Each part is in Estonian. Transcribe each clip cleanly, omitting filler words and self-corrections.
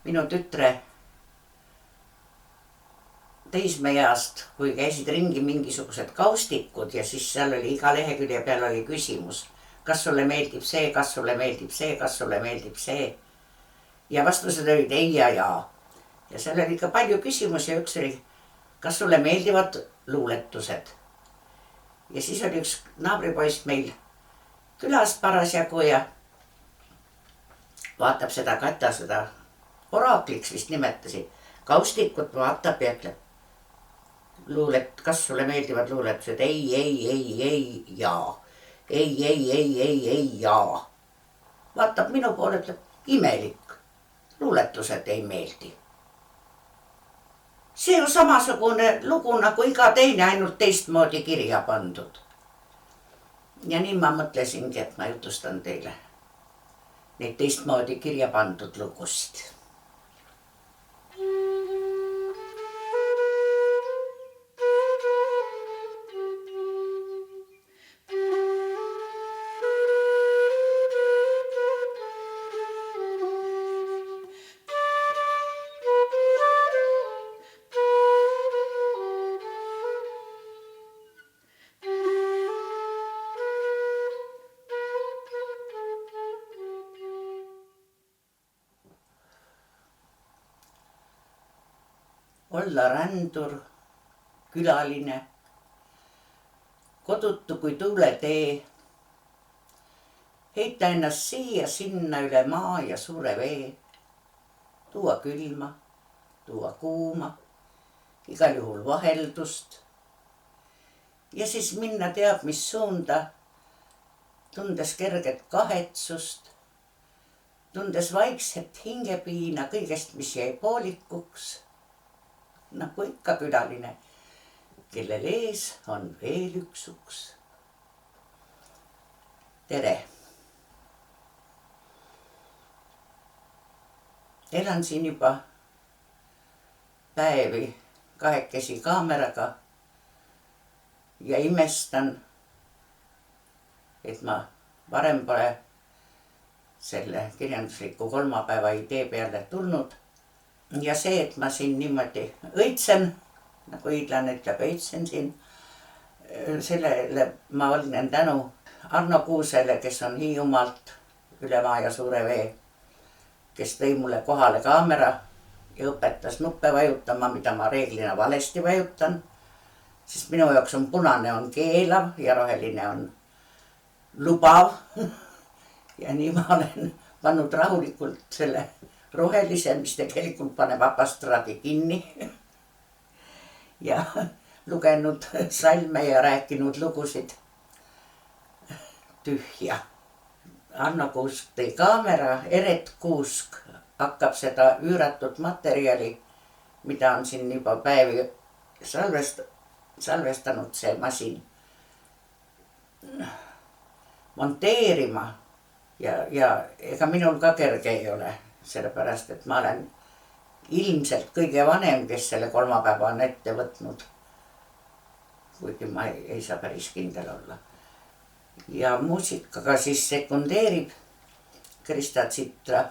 minu tütre teismeeast, kui käisid ringi mingisugused kaustikud ja siis seal oli iga lehekülje peal oli küsimus, kas sulle meeldib see, kas sulle meeldib see, kas sulle meeldib see. Ja vastused olid ei ja jaa. Ja seal oli ikka palju küsimusi ja üks oli, kas sulle meeldivad luuletused. Ja siis oli üks naabripoiss meil külas parasjagu ja vaatab seda Kata, seda oraakliks vist nimetasid, kaustikut vaatab ja ütleb, kas sulle meeldivad luuletused, ei, jaa. Ei, jaa. Vaatab minu poole, ütleb, imelik, luuletused ei meeldi. See on samasugune lugu nagu iga teine, ainult teistmoodi kirja pandud. Ja nii ma mõtlesingi, et ma jutustan teile neid teistmoodi kirja pandud lugusid. Olla rändur, külaline, kodutu kui tuuletee, heita ennast siia-sinna üle maa ja suure vee, tuua külma, tuua kuuma, igal juhul vaheldust ja siis minna teab mis suunda, tundes kerget kahetsust, tundes vaikset hingepiina kõigest, mis jäi poolikuks, nagu ikka külaline, kellel ees on veel üks uks. Tere! Elan siin juba päevi kahekesi kaameraga ja imestan, et ma varem pole selle kirjandusliku kolmapäeva idee peale tulnud. Ja see, et ma siin niimoodi õitsen, nagu hiidlane ütleb, õitsen siin, sellele ma olen tänu Arno Kuusele, kes on Hiiumaalt üle maa ja suure vee, kes tõi mulle kohale kaamera ja õpetas nuppe vajutama, mida ma reeglina valesti vajutan, sest minu jaoks on punane on keelav ja roheline on lubav. Ja nii ma olen pannud rahulikult selle rohelise, mis tegelikult paneb apastraadi kinni ja lugenud salme ja rääkinud lugusid tühja. Anno Kuusk tõi kaamera, Eret Kuusk hakkab seda üüratud materjali, mida on siin juba päevi salvestanud see masin, monteerima ja ega minul ka kerge ei ole. Sellepärast, et ma olen ilmselt kõige vanem, kes selle kolmapäeva on ette võtnud. Kuigi ma ei saa päris kindel olla. Ja muusikaga siis sekundeerib Krista Tsitra.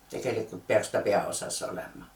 Tegelikult peaks ta peaosas olema.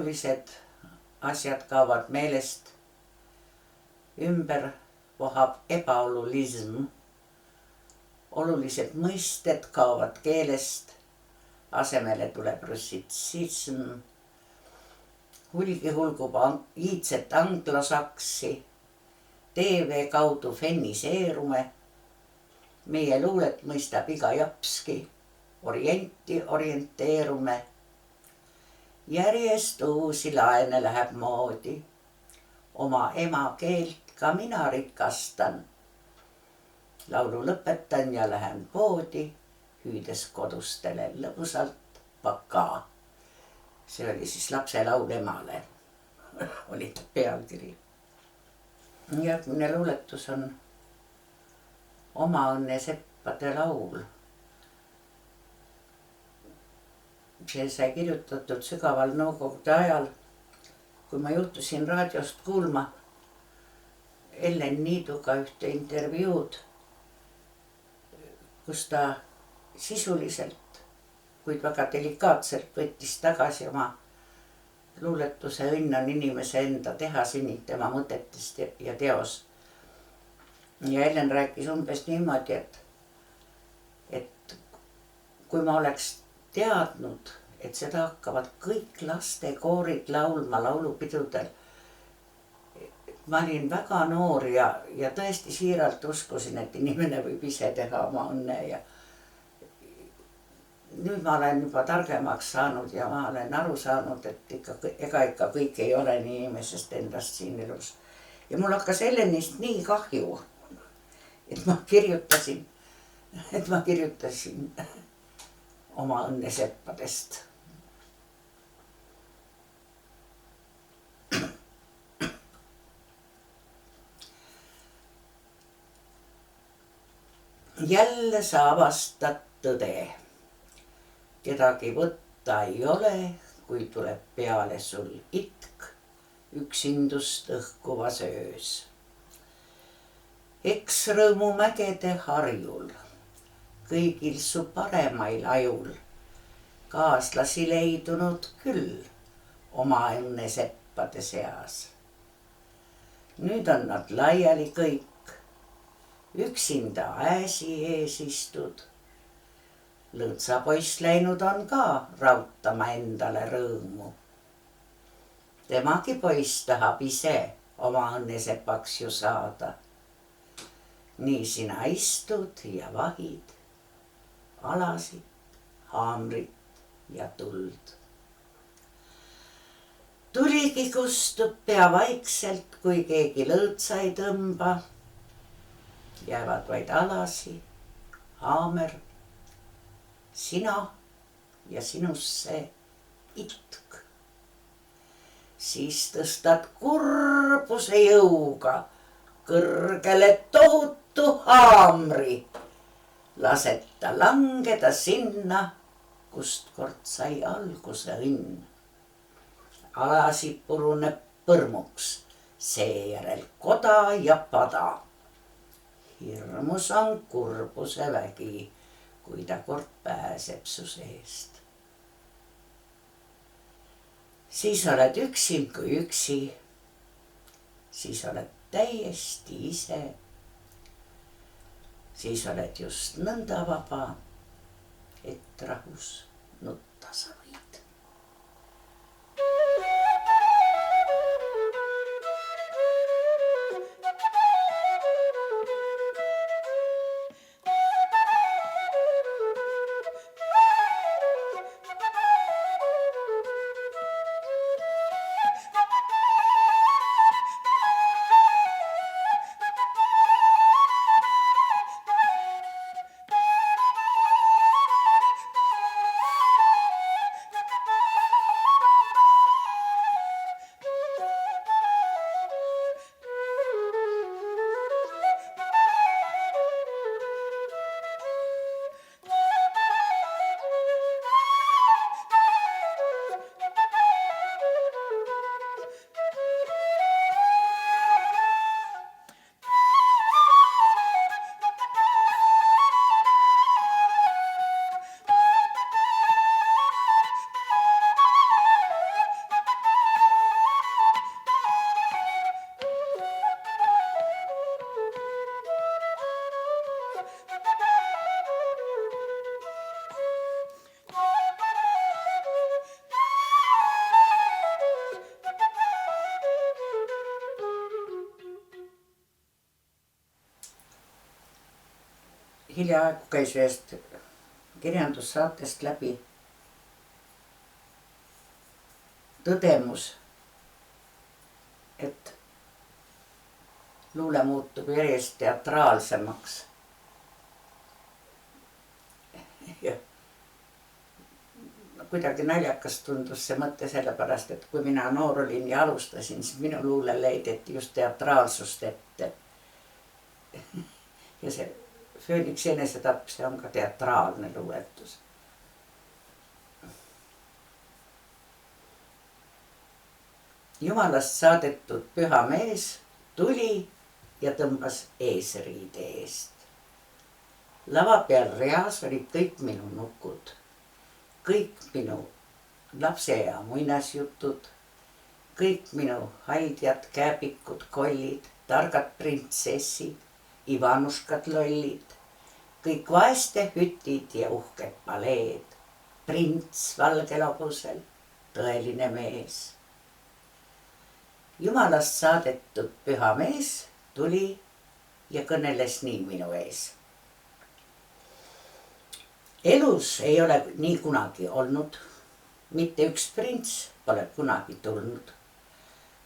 olulised asjad kaovad meelest, ümber vohab ebaolulism, olulised mõisted kaovad keelest, asemele tuleb russitsism, hulgi hulgub iidset anglosaksi, TV kaudu fenniseerume, meie luulet mõistab iga japski, orienti orienteerume, järjest uusi laene läheb moodi, oma emakeelt ka mina rikastan, laulu lõpetan ja lähen poodi, hüüdes kodustele lõbusalt pakaa. See oli siis lapselaul emale, oli ta pealkiri. Järgmine luuletus on Oma õnne seppade laul. See sai kirjutatud sügaval nõukogude ajal, kui ma juhtusin raadiost kuulma Ellen Niiduga ühte intervjuud, kus ta sisuliselt, kuid väga delikaatselt võttis tagasi oma luuletuse Õnn on inimese enda teha sünnib tema mõtetest ja teos. Ja Ellen rääkis umbes niimoodi, et kui ma oleks teadnud, et seda hakkavad kõik lastekoorid laulma laulupidudel, ma olin väga noor ja tõesti siiralt uskusin, et inimene võib ise teha oma õnne ja nüüd ma olen juba targemaks saanud ja ma olen aru saanud, et ega kõik ei ole nii inimesest endast siin elus. Ja mul hakkas Ellenist nii kahju, et ma kirjutasin oma õnneseppadest. Jälle sa avastad tõde. Kedagi võtta ei ole, kui tuleb peale sul itk üksindust õhkuvas öös. Eks rõõmu mägede harjul, kõigil su paremail ajul, kaaslasi leidunud küll oma õnneseppade seas. Nüüd on nad laiali kõik, üksinda ääsi ees istud. Lõõtsa poiss läinud on ka rautama endale rõõmu. Temagi poiss tahab ise oma õnnesepaks ju saada. Nii sina istud ja vahid, alasid, haamrit ja tuld. Tuligi kustub pea vaikselt, kui keegi lõõtsa ei tõmba. Jäävad vaid alasi, haamer, sina ja sinusse itk. Siis tõstad kurbuse jõuga kõrgele tohutu haamri. Lased ta langeda sinna, kust kord sai alguse õnn. Alasi puruneb põrmuks, seejärel koda ja pada. Hirmus on kurbuse vägi, kui ta kord pääseb su seest. Siis oled üksim kui üksi, siis oled täiesti ise. Siis oled just nõnda vaba, et rahus nutta sa võid. Hiljaaegu käis ühest kirjandussaatest läbi tõdemus, et luule muutub järjest teatraalsemaks. Ja kuidagi naljakas tundus see mõte sellepärast, et kui mina noor olin ja alustasin, siis minu luulele heideti just teatraalsust ette. Ja see Fööniksi enesetapp, see on ka teatraalne luuletus. Jumalast saadetud püha mees tuli ja tõmbas eesriide eest. Lava peal reas olid kõik minu nukud, kõik minu lapse ja muinasjutud, kõik minu haldjad, kääbikud, kollid, targad printsessid, Ivanuškad lollid, kõik vaeste hütid ja uhked paleed, prints valgel hobusel, tõeline mees. Jumalast saadetud püha mees tuli ja kõneles nii minu ees. Elus ei ole nii kunagi olnud, mitte üks prints pole kunagi tulnud.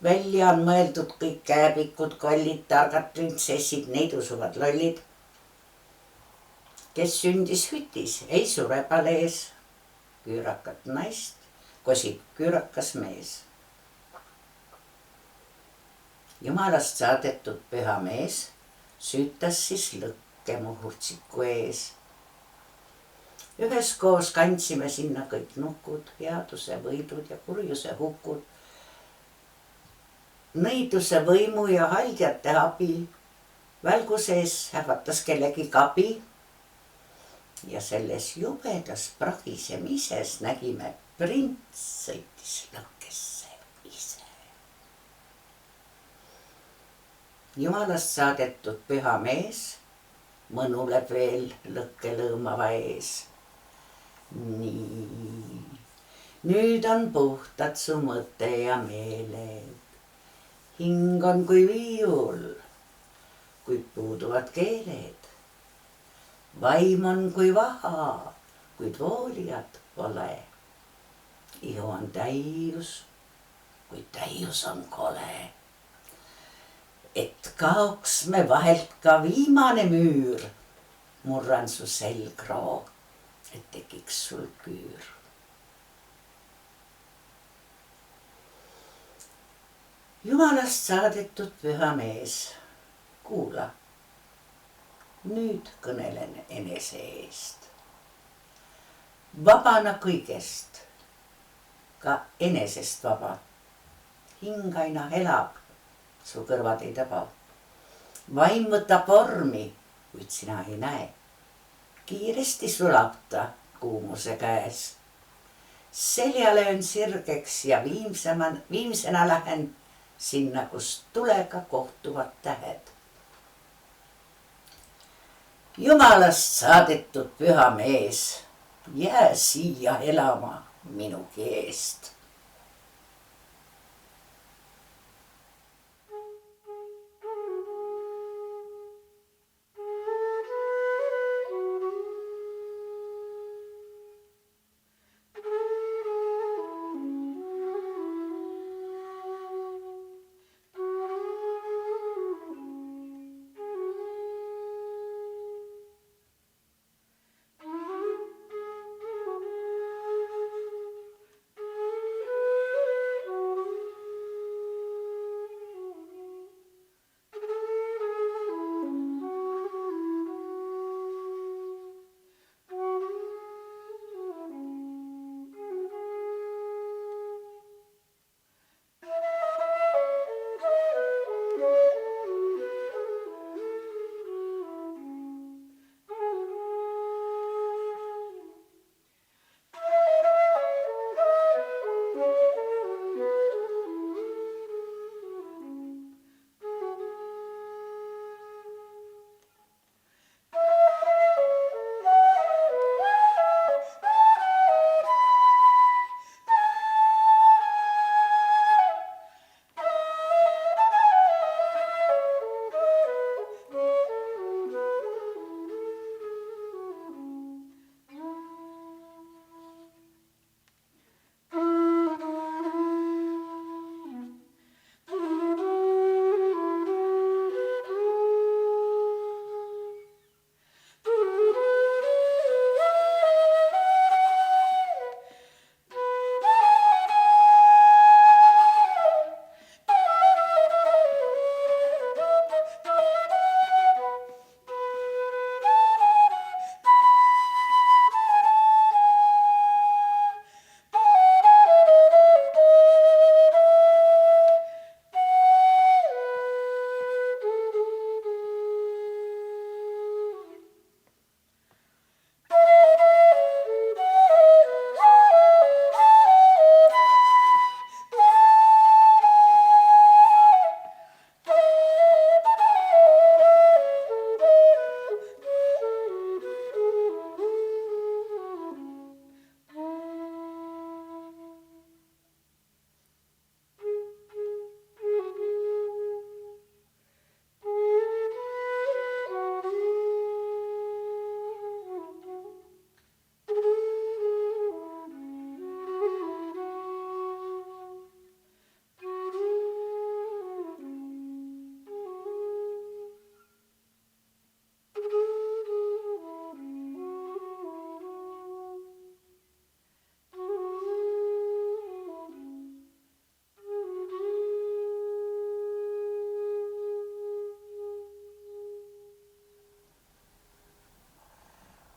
Välja on mõeldud kõik kääbikud, kollid, targad printsessid, neid usuvad lollid. Kes sündis hütis, ei sure palees, küürakat naist kosib küürakas mees. Jumalast saadetud püha mees süütas siis lõkke mu hurtsiku ees. Üheskoos kandsime sinna kõik nukud, headuse võidud ja kurjuse hukud, nõiduse võimu ja haldjate abi, välgu sees hävatas kellegi kabi ja selles jubedas pragisemises nägime, prints sõitis lõkkesse ise. Jumalast saadetud püha mees mõnuleb veel lõkke lõõmava ees. Nii, nüüd on puhtad su mõte ja meeled. Hing on kui viiul, kuid puuduvad keeled. Vaim on kui vaha, kuid voolijad pole. Ihu on täius, kuid täius on kole. Et kaoks me vahelt ka viimane müür, murran su selgroo, et tekiks sul küür. Jumalast saadetud püha mees, kuula, nüüd kõnelen enese eest. Vabana kõigest, ka enesest vaba. Hing aina elab, su kõrvad ei taba. Vaim võtab vormi, kuid sina ei näe. Kiiresti sulab ta kuumuse käes. Seljale on sirgeks ja viimsena lähen sinna, kus tulega kohtuvad tähed. Jumalast saadetud püha mees, jää siia elama minugi eest.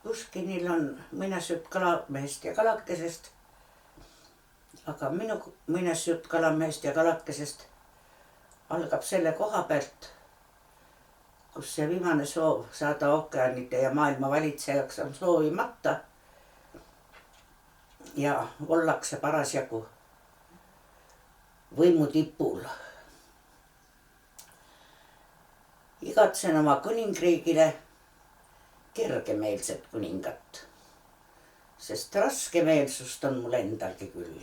Puškinil on muinasjutt kalamehest ja kalakesest. Aga minu muinasjutt kalamehest ja kalakesest algab selle koha pealt, kus see viimane soov saada ookeanide ja maailma valitsejaks on soovimata ja ollakse parasjagu võimutipul. Igatsen oma kuningriigile kergemeelset kuningat, sest raskemeelsust on mul endalgi küll.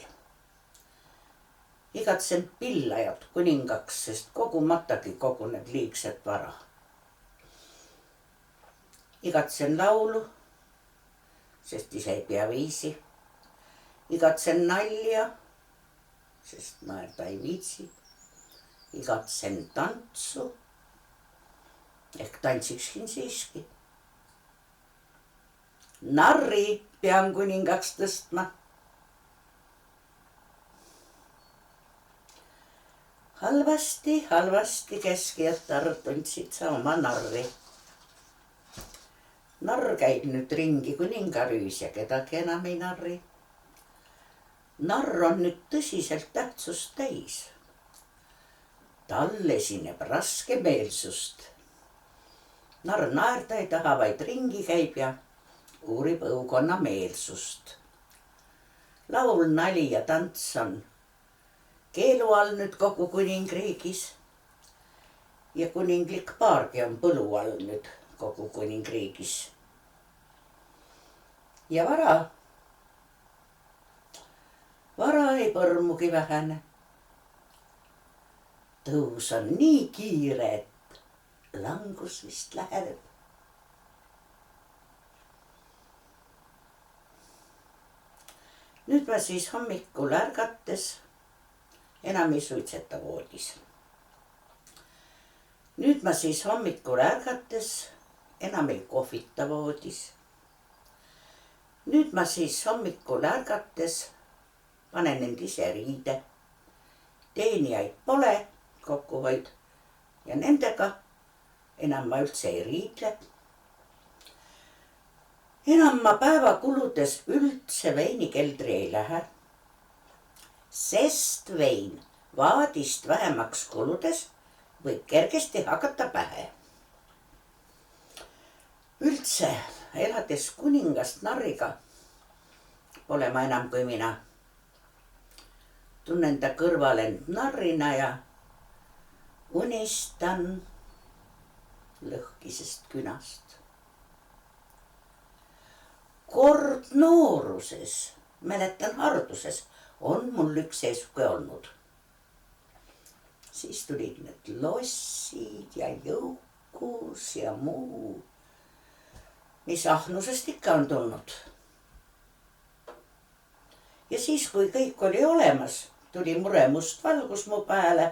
Igatsen pillajat kuningaks, sest kogumatagi koguneb liigset vara. Igatsen laulu, sest ise ei pea viisi. Igatsen nalja, sest naerda ei viitsi. Igatsen tantsu, ehk tantsiksin siiski. Narri pean kuningaks tõstma. Halvasti keskjätar tundsid sa oma narri. Narr käib nüüd ringi kuningarüüs ja kedagi enam ei narri. Narr on nüüd tõsiselt tähtsust täis. Tal esineb raskemeelsust. Narr naerda ei taha, vaid ringi käib ja uurib õukonna meelsust. Laul, nali ja tants on keelu all nüüd kogu kuningriigis ja kuninglik paargi on põlu all nüüd kogu kuningriigis. Ja vara ei põrmugi vähene. Tõus on nii kiire, et langus vist läheneb. Nüüd ma siis hommikul ärgates enam ei suitseta voodis. Nüüd ma siis hommikul ärgates enam ei kohvita voodis. Nüüd ma siis hommikul ärgates panen end ise riide. Teenijaid pole, kokkuhoid ja nendega enam ma üldse ei riidle. Enam ma päeva kuludes üldse veinikeldri ei lähe, sest vein vaadist vähemaks kuludes võib kergesti hakata pähe. Üldse elades kuningast narriga pole ma enam kui mina. Tunnen ta kõrval end narrina ja unistan lõhkisest künast. Kord nooruses, mäletan harduses, on mul üks seisuke olnud. Siis tulid need lossid ja jõukus ja muu, mis ahnusest ikka on tulnud. Ja siis, kui kõik oli olemas, tuli mure must valgus mu pääle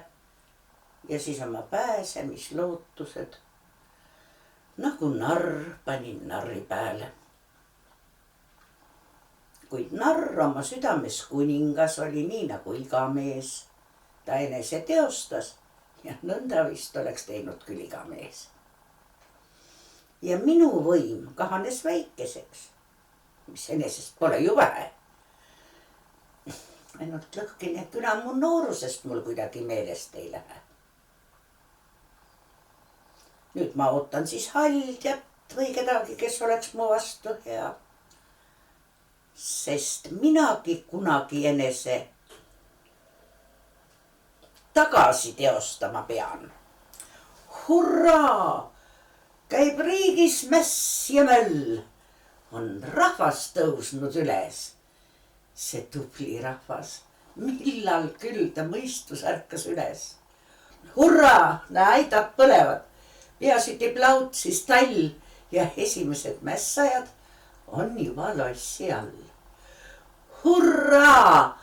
ja siis oma pääsemislootused nagu narr panin narri pääle. Kuid narr oma südames kuningas oli nii nagu iga mees. Ta enese teostas ja nõnda vist oleks teinud küll iga mees. Ja minu võim kahanes väikeseks, mis enesest pole ju vähe. Ainult lõhkine küna mu noorusest mul kuidagi meelest ei lähe. Nüüd ma ootan siis haldjat või kedagi, kes oleks mu vastu hea. Sest minagi kunagi enese tagasi teostama pean. Hurraa! Käib riigis mäss ja möll. On rahvas tõusnud üles. See tubli rahvas, millal küll ta mõistus ärkas üles. Hurraa! Aidad põlevad. Peasüti plautsis tall ja esimesed mässajad on juba lossi all. Hurraa!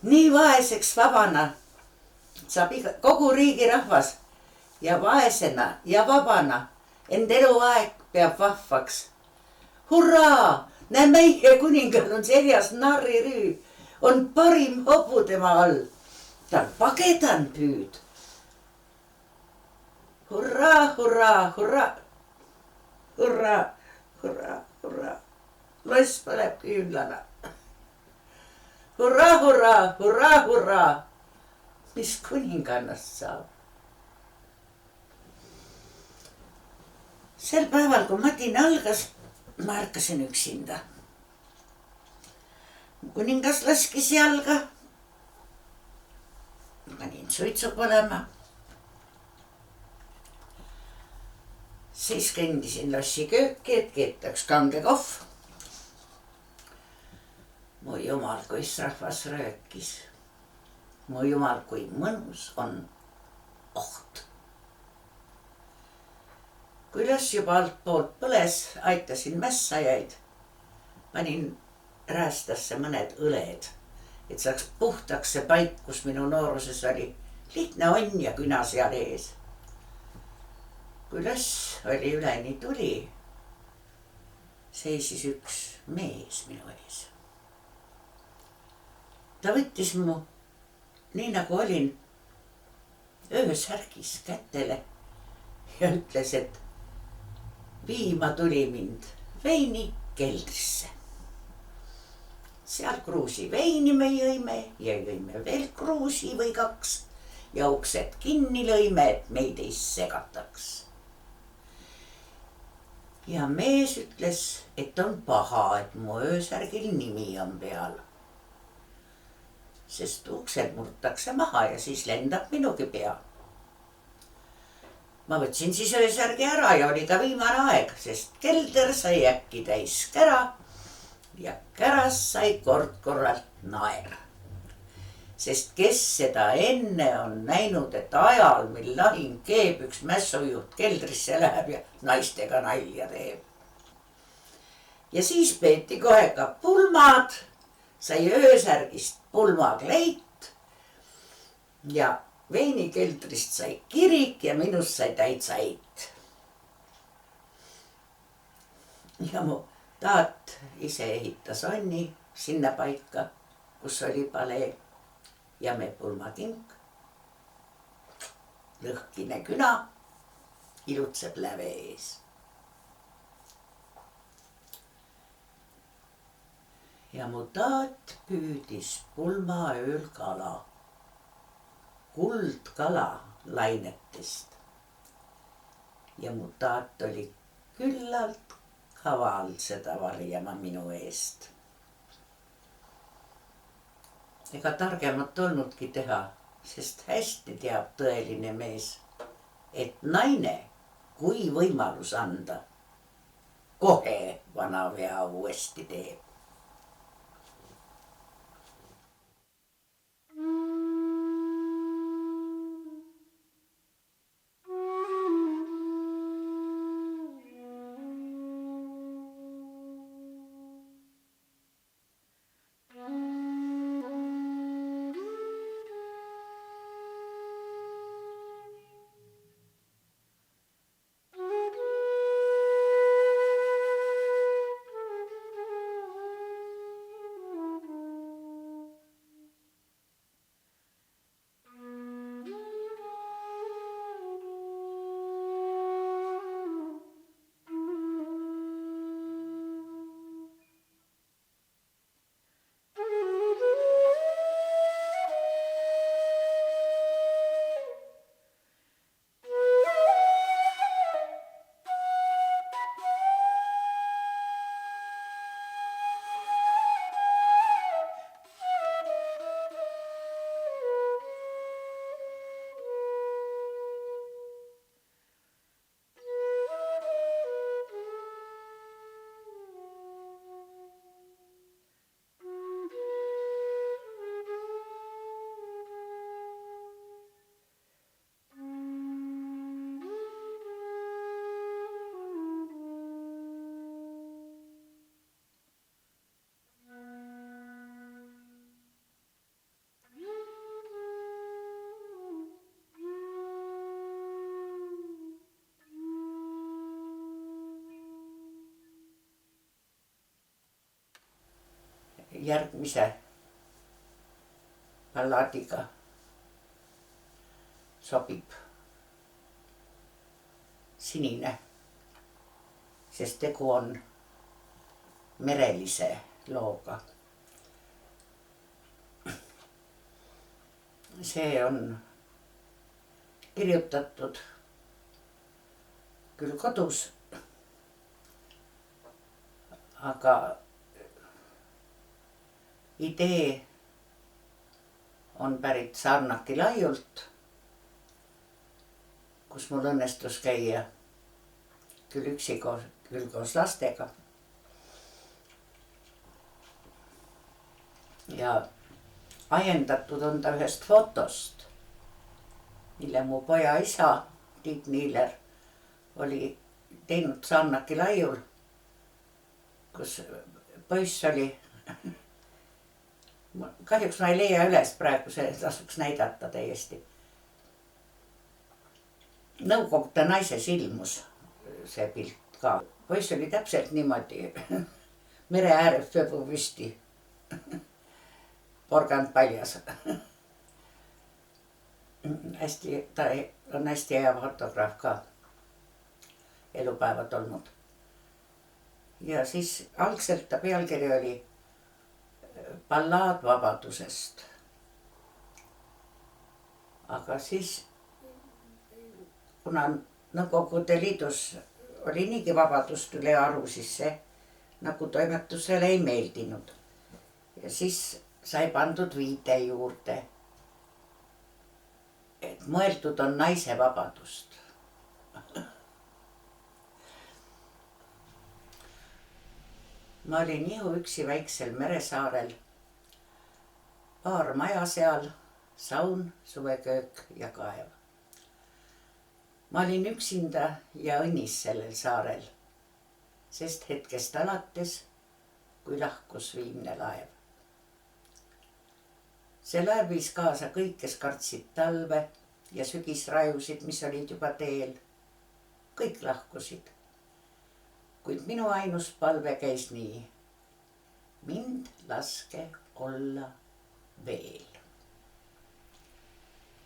Nii vaeseks vabana saab kogu riigi rahvas ja vaesena ja vabana end eluaeg peab vahvaks. Hurraa! Näe, meie kuningal on seljas narrirüü, on parim hobu tema all. Ta on pagedand püüd. Hurraa, hurraa, hurraa, hurraa, hurraa, hurraa. loss põleb küünlana. Hurraa, hurraa, hurraa, hurraa. Mis kuningannast saab? Sel päeval, kui madin algas, ma ärkasin üksinda. Kuningas laskis jalga. Panin suitsu põlema. Siis kõndisin lossi kööki, et keetaks kange kohv. Mu jumal, kui rahvas röökis. Mu jumal, kui mõnus on oht. Kui loss juba altpoolt põles, aitasin mässajaid. Panin räästasse mõned õled, et saaks puhtaks see paik, kus minu nooruses oli lihtne onn ja küna seal ees. Kui loss oli üleni tuli, seisis üks mees minu ees. Ta võttis mu, nii nagu olin, öösärgis kätele ja ütles, et viima tuli mind veini keldrisse. Seal kruusi veini me jõime ja jõime veel kruusi või kaks ja uksed kinni lõime, et meid ei segataks. Ja mees ütles, et on paha, et mu öösärgil nimi on peal. Sest uksed murtakse maha ja siis lendab minugi pea. Ma võtsin siis öösärgi ära ja oli ka viimane aeg, sest kelder sai äkki täis kära ja käras sai kord korralt naer. Sest kes seda enne on näinud, et ajal, mil lahing keeb, üks mässujuht keldrisse läheb ja naistega nalja teeb. Ja siis peeti kohe ka pulmad, sai öösärgist pulmakleit ja veinikeldrist sai kirik ja minust sai täitsa eit. Ja mu taat ise ehitas onni sinna paika, kus oli palee ja me pulmakink, lõhkine küna, ilutseb läve ees. Ja mu taat püüdis pulmaööl kala, kuldkala lainetest. Ja mu taat oli küllalt kaval seda varjama minu eest. Ega targemat olnudki teha, sest hästi teab tõeline mees, et naine, kui võimalus anda, kohe vana vea uuesti teeb. Järgmise ballaadiga sobib Sinine, sest tegu on merelise looga. See on kirjutatud küll kodus, aga idee on pärit Sarnaki laiult, kus mul õnnestus käia küll üksi, küll koos lastega. Ja ajendatud on ta ühest fotost, mille mu poja isa, Tiit Niiler, oli teinud Sarnaki laiul, kus poiss oli, kahjuks ma ei leia üles praegu, see tasuks näidata täiesti. Nõukogude naises ilmus see pilt ka. Poiss oli täpselt niimoodi mere ääres pööbu püsti. Porgand paljas. Ta on hästi hea fotograaf ka. Elupäevad olnud. Ja siis algselt ta pealkiri oli Ballaad vabadusest. Aga siis, kuna Nõukogude Liidus oli niigi vabadust üle aru, siis see nagu toimetusele ei meeldinud. Ja siis sai pandud viide juurde, et mõeldud on naise vabadust. Ma olin ihuüksi väiksel meresaarel, paar maja seal, saun, suveköök ja kaev. Ma olin üksinda ja õnnis sellel saarel, sest hetkest alates, kui lahkus viimne laev. See laev viis kaasa kõik, kes kartsid talve ja sügisrajusid, mis olid juba teel. Kõik lahkusid. Kuid minu ainus palve käis nii. Mind laske olla veel.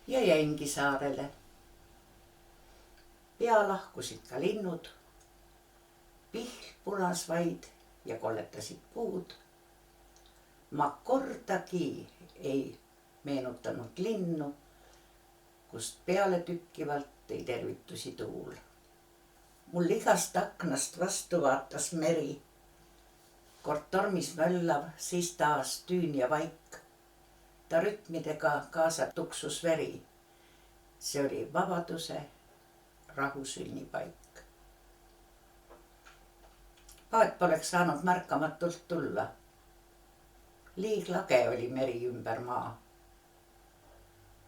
Ja jäingi saarele. Pea lahkusid ka linnud. Pihl punas vaid ja kolletasid puud. Ma kordagi ei meenutanud linnu, kust peale tükkivalt ei tervitusi tuul. Mul igast aknast vastu vaatas meri. Kord tormis möllav, siis taas tüün ja vaik. Ta rütmidega kaasa tuksus veri. See oli vabaduse, rahu sünnipaik. Paat poleks saanud märkamatult tulla. Liig lage oli meri ümber maa.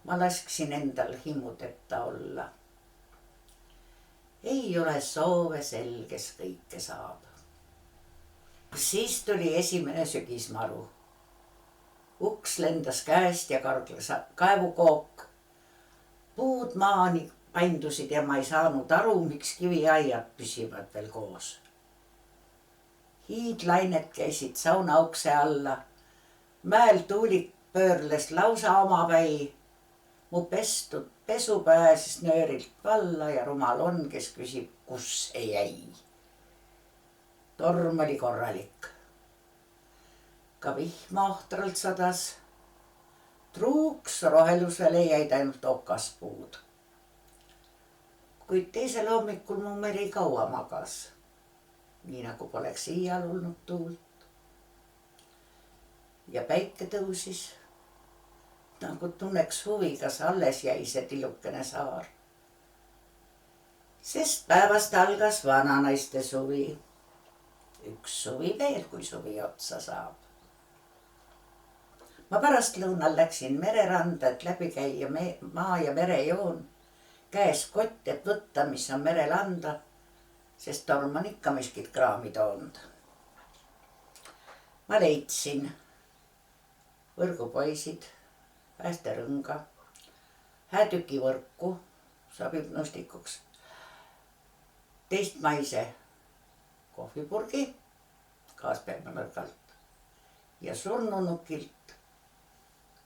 Ma lasksin endal himudeta olla. Ei ole soove sel, kes kõike saab. Siis tuli esimene sügismaru. Uks lendas käest ja kargles kaevukook. Puud maani paindusid ja ma ei saanud aru, miks kiviaiad püsivad veel koos. Hiidlainet käisid sauna ukse alla. Mäel tuulik pöörles lausa omapäi. Mu pestud pesu pääses nöörilt valla ja rumal on, kes küsib, kus see jäi. Torm oli korralik. Ka vihma ohtralt sadas. Truuks rohelusele jäid ainult okaspuud. Kuid teisel hommikul mu meri kaua magas. Nii nagu poleks iial olnud tuult. Ja päike tõusis, nagu tunneks huvi, kas alles jäi see tillukene saar. Sest päevast algas vananaiste suvi. Üks suvi veel, kui suvi otsa saab. Ma pärast lõunal läksin mereranda, et läbi käia maa ja merejoon. Käes kott, et võtta, mis on merel anda, sest torm on ikka miskit kraami toonud. Ma leidsin võrgupoisid, päästerõnga, häätüki võrku, sobib nõustikuks, teistmaise kohvipurgi, kaaspealnõrgalt ja surnunukilt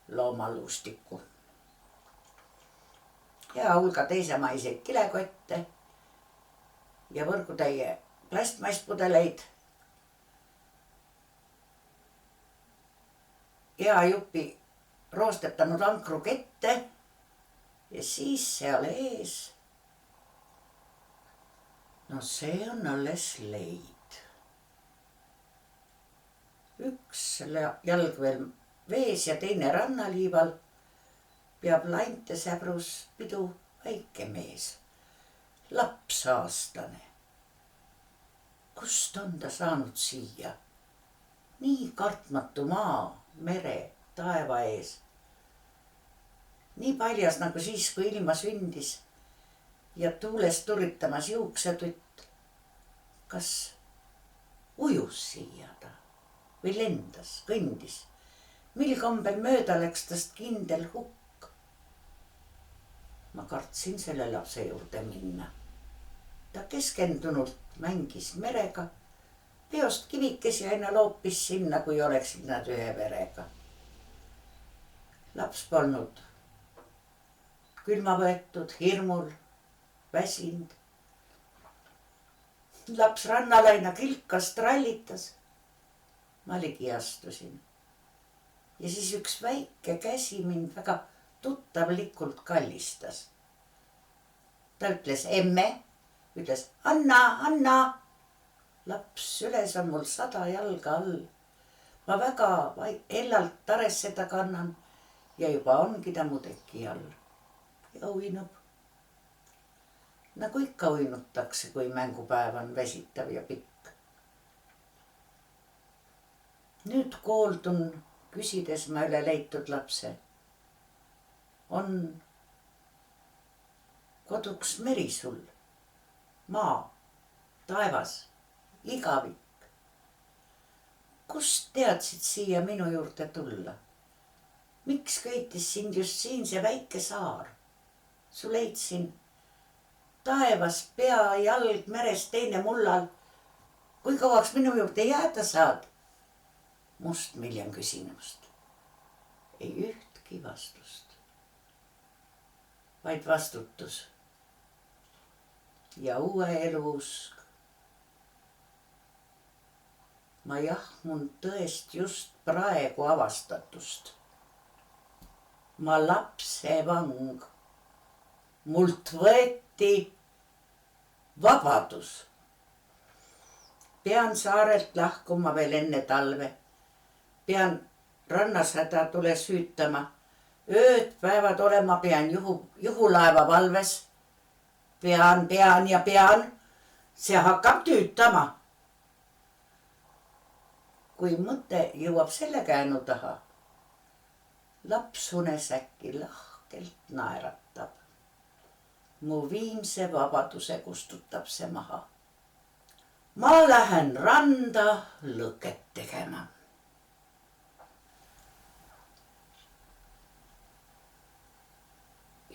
loomaluustiku. Ja hulga teisemaiseid kilekotte ja võrgutäie plastmasspudeleid hea jupi roostetanud ankru kette ja siis seal ees. No see on alles leid. Üks jalg veel vees ja teine rannaliival. Peab lainte säbrus pidu väike mees, lapsaastane. Kust on ta saanud siia? Nii kartmatu maa, mere, taeva ees. Nii paljas nagu siis, kui ilma sündis ja tuules turitamas juuksetutt. Kas ujus siia ta või lendas, kõndis? Mil kombel mööda läks tast kindel hukk? Ma kartsin selle lapse juurde minna. Ta keskendunult mängis merega, peost kivikesi aina loopis sinna, kui oleksid nad ühe verega. Laps polnud külma võetud, hirmul, väsind. Laps rannalaina kilkas, trallitas. Ma ligi astusin. Ja siis üks väike käsi mind väga tuttavlikult kallistas. Ta ütles emme, ütles Anna, Anna. Laps süles on mul 100 jalga all. Ma väga hellalt tares seda kannan ja juba ongi ta mu teki all. Ja uinub. Nagu ikka uinutakse, kui mängupäev on vesitav ja pikk. Nüüd kooldun, küsides ma üle leitud lapse. On koduks meri sul, maa, taevas, igavik. Kust teadsid siia minu juurde tulla? Miks köitis sind just siin see väike saar? Su leidsin taevas, pea, jalg, meres, teine mullal. Kui kauaks minu juurde jääda saad? Mustmiljon küsimust. Ei ühtki vastust. Vaid vastutus ja uue elu usk. Ma jahmun tõest just praegu avastatust. Ma lapse vang. Mult võeti vabadus. Pean saarelt lahkuma veel enne talve. Pean rannas häda tule süütama. Ööd päevad olema pean juhulaeva valves. Pean ja pean. See hakkab tüütama. Kui mõte jõuab selle käänu taha, laps unes äkki lahkelt naeratab. Mu viimse vabaduse kustutab see maha. Ma lähen randa lõket tegema.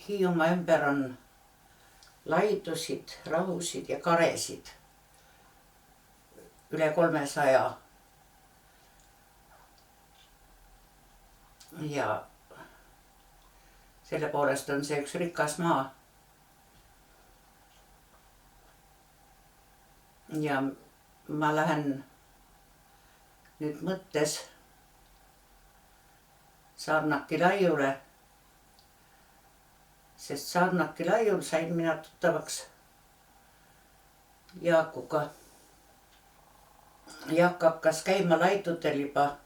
Hiiumaa ümber on laidusid, rahusid ja karesid. Üle 300. Ja selle poolest on see üks rikas maa. Ja ma lähen nüüd mõttes Saarnaki laiule, sest Saarnaki laiul sain mina tuttavaks Jaakuga. Jaak hakkas käima laidudel juba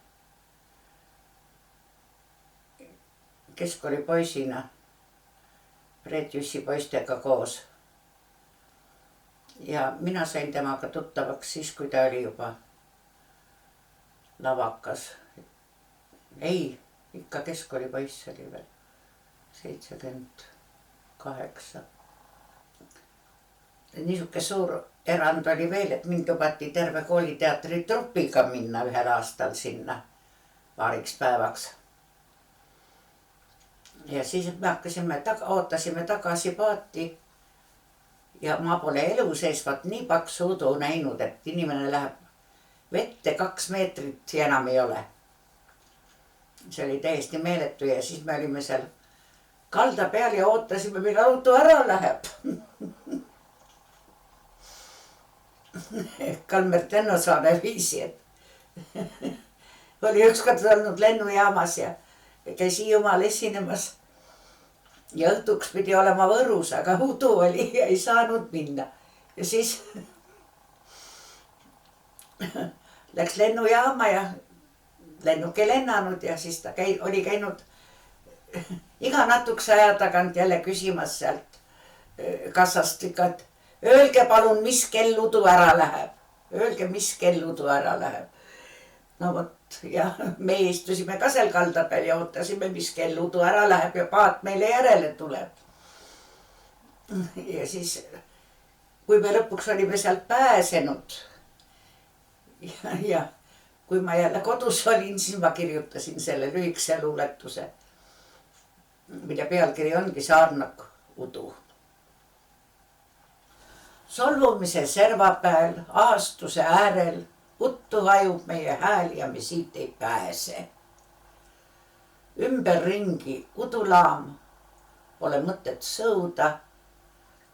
keskkoolipoisina Fred Jüssi poistega koos. Ja mina sain temaga tuttavaks siis, kui ta oli juba lavakas. Ei, ikka keskkoolipoiss oli veel 78. Niisuke suur erand oli veel, et mind lubati terve kooliteatri trupiga minna ühel aastal sinna paariks päevaks. Ja siis me ootasime tagasi paati. Ja ma pole elu sees nii paksu udu näinud, et inimene läheb vette 2 meetrit ja enam ei ole. See oli täiesti meeletu ja siis me olime seal kalda peal ja ootasime, mille auto ära läheb. Kalmer Tenno saade viisi, et oli ükskord olnud lennujaamas ja käis Hiiumaal esinemas. Ja õhtuks pidi olema Võrus, aga udu oli ja ei saanud minna. Ja siis läks lennujaama ja lennuk ei lennanud ja siis ta oli käinud iga natukese aja tagant jälle küsimas sealt kassast ikka, et öelge palun, mis kell udu ära läheb. Öelge, mis kell udu ära läheb. No vot, ja meie istusime ka seal kalda peal ja ootasime, mis kell udu ära läheb ja paat meile järele tuleb. Ja siis, kui me lõpuks olime sealt pääsenud ja kui ma jälle kodus olin, siis ma kirjutasin selle lühikese luuletuse, mille pealkiri ongi Saarnak udu. Solvumise servapäeval, aastuse äärel, uttu hajub meie hääl ja me siit ei pääse. Ümberringi udulaam, pole mõtet sõuda.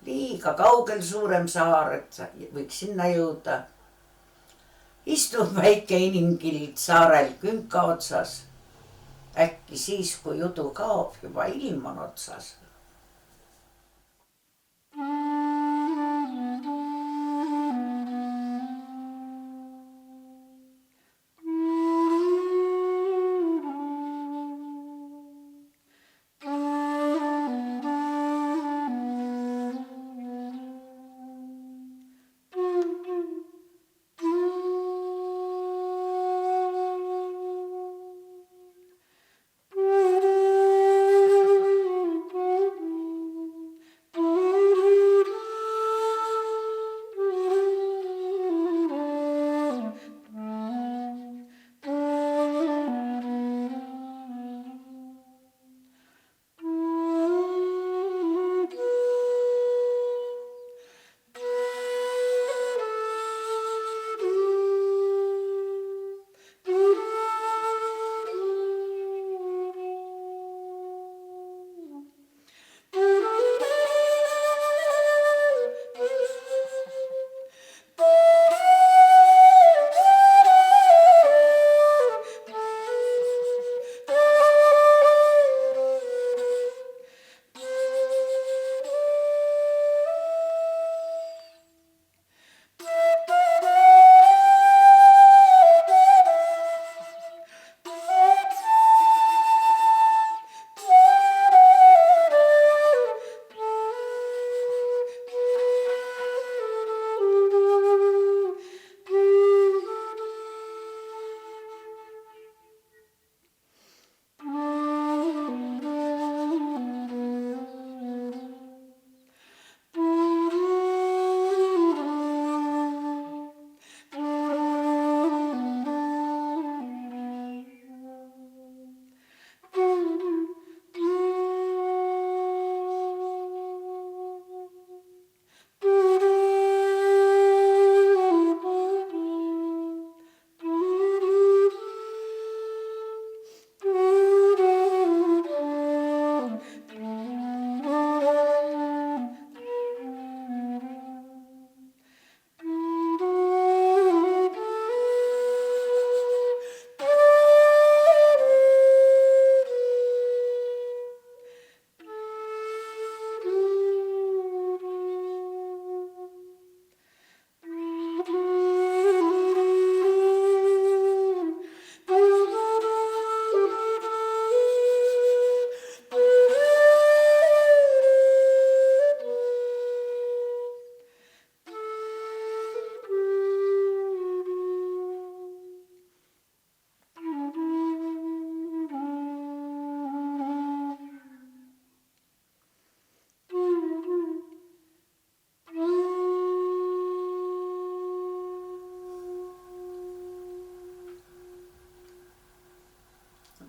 Liiga kaugel suurem saar, et võiks sinna jõuda. Istub väike inimkild saarel künka otsas. Äkki siis, kui udu kaob, juba ilm on otsas.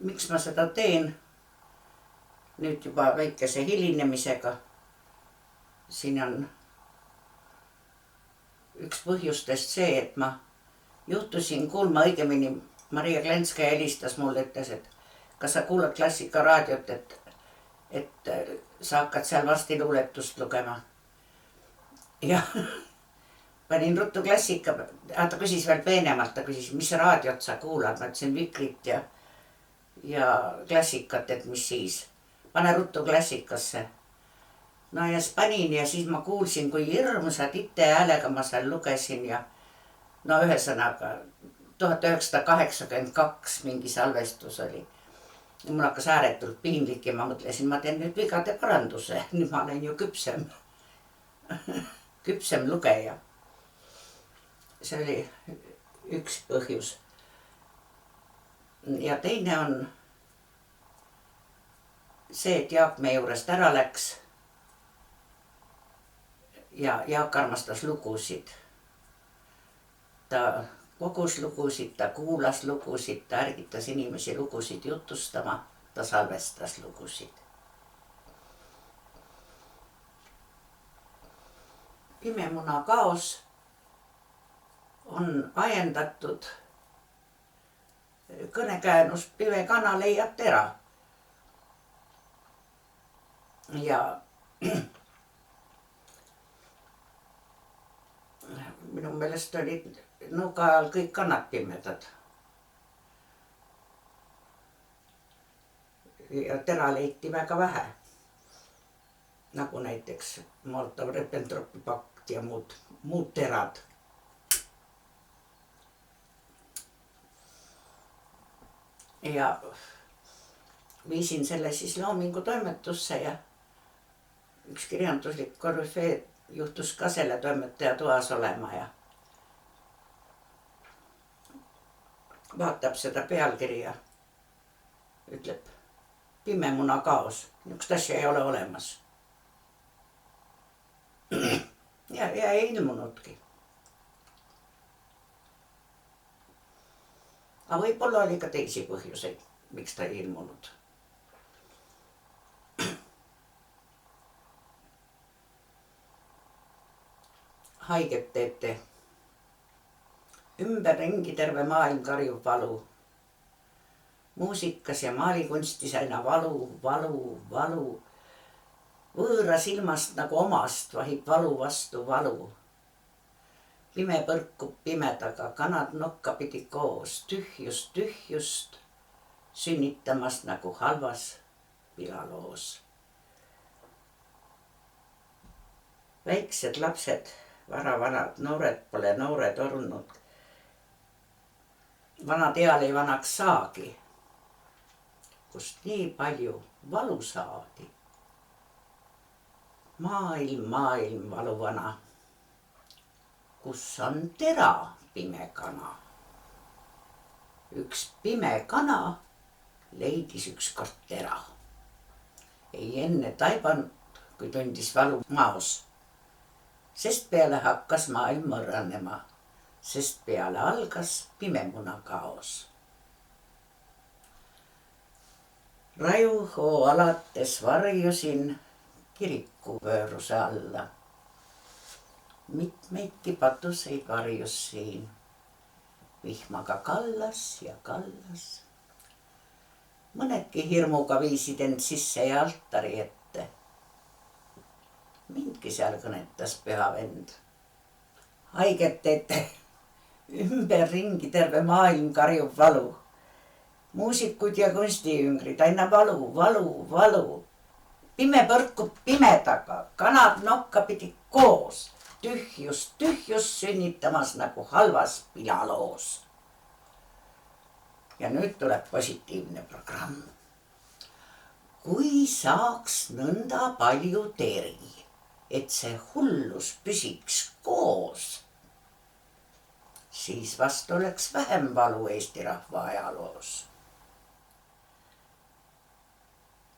Miks ma seda teen nüüd juba väikese hilinemisega? Siin on üks põhjustest see, et ma juhtusin kuulma, õigemini Maria Klenska helistas mulle, ütles, et kas sa kuulad Klassikaraadiot, et sa hakkad seal varsti luuletust lugema. Ja panin ruttu klassika, ta küsis veel peenemalt, ta küsis, mis raadiot sa kuulad, ma ütlesin Vikrit ja klassikat, et mis siis. Pane ruttu klassikasse. No ja siis panin ja siis ma kuulsin, kui hirmsa tite häälega ma seal lugesin ja no ühesõnaga 1982 mingi salvestus oli. Mul hakkas ääretult piinlik ja ma mõtlesin, ma teen nüüd vigade paranduse, nüüd ma olen ju küpsem lugeja. See oli üks põhjus. Ja teine on see, et Jaak meie juurest ära läks ja Jaak armastas lugusid. Ta kogus lugusid, ta kuulas lugusid, ta ärgitas inimesi lugusid jutustama, ta salvestas lugusid. Pimemuna kaos on ajendatud kõnekäänust Pime kana leiab tera. Ja minu meelest olid nõuka ajal kõik kannad pimedad. Ja tera leiti väga vähe. Nagu näiteks Molotov-Ribbentropi pakt ja muud terad. Ja viisin selle siis Loomingu toimetusse ja üks kirjanduslik korüfee juhtus ka selle toimetaja toas olema ja vaatab seda pealkirja, ütleb Pimemuna kaos, niisugust asja ei ole olemas. Ja ei ilmunudki. Aga võib-olla oli ka teisi põhjuseid, miks ta ei ilmunud. Haiget teete. Ümberringi terve maailm karjub valu. Muusikas ja maalikunstis aina valu. Võõras ilmast nagu omast vahib valu vastu valu. Pime põrkub pimedaga, kanad nokka pidi koos, tühjust sünnitamas nagu halvas pilaloos. Väiksed lapsed, varavanad, noored pole noored olnud. Vanad eal ei vanaks saagi, kust nii palju valu saadi. Maailm valuvana, kus on tera, pime kana. Üks pime kana leidis ükskord tera. Ei enne taibanud, kui tundis valu maos. Sest peale hakkas maailm mõrranema, sest peale algas pimemuna kaos. Rajuhoo alates varjusin kirikuvööruse alla. Mitmeidki patuseid varjus siin. Vihmaga kallas ja kallas. Mõnedki hirmuga viisid end sisse ja altari ette. Mindki seal kõnetas püha vend. Haiget teete, ümberringi terve maailm karjub valu. Muusikud ja kunstijüngrid aina valu. Pime põrkub pimedaga, kanad nokka pidi koos. Tühjus sünnitamas nagu halvas pilaloos. Ja nüüd tuleb positiivne programm. Kui saaks nõnda palju teri, et see hullus püsiks koos, siis vast oleks vähem valu Eesti rahva ajaloos.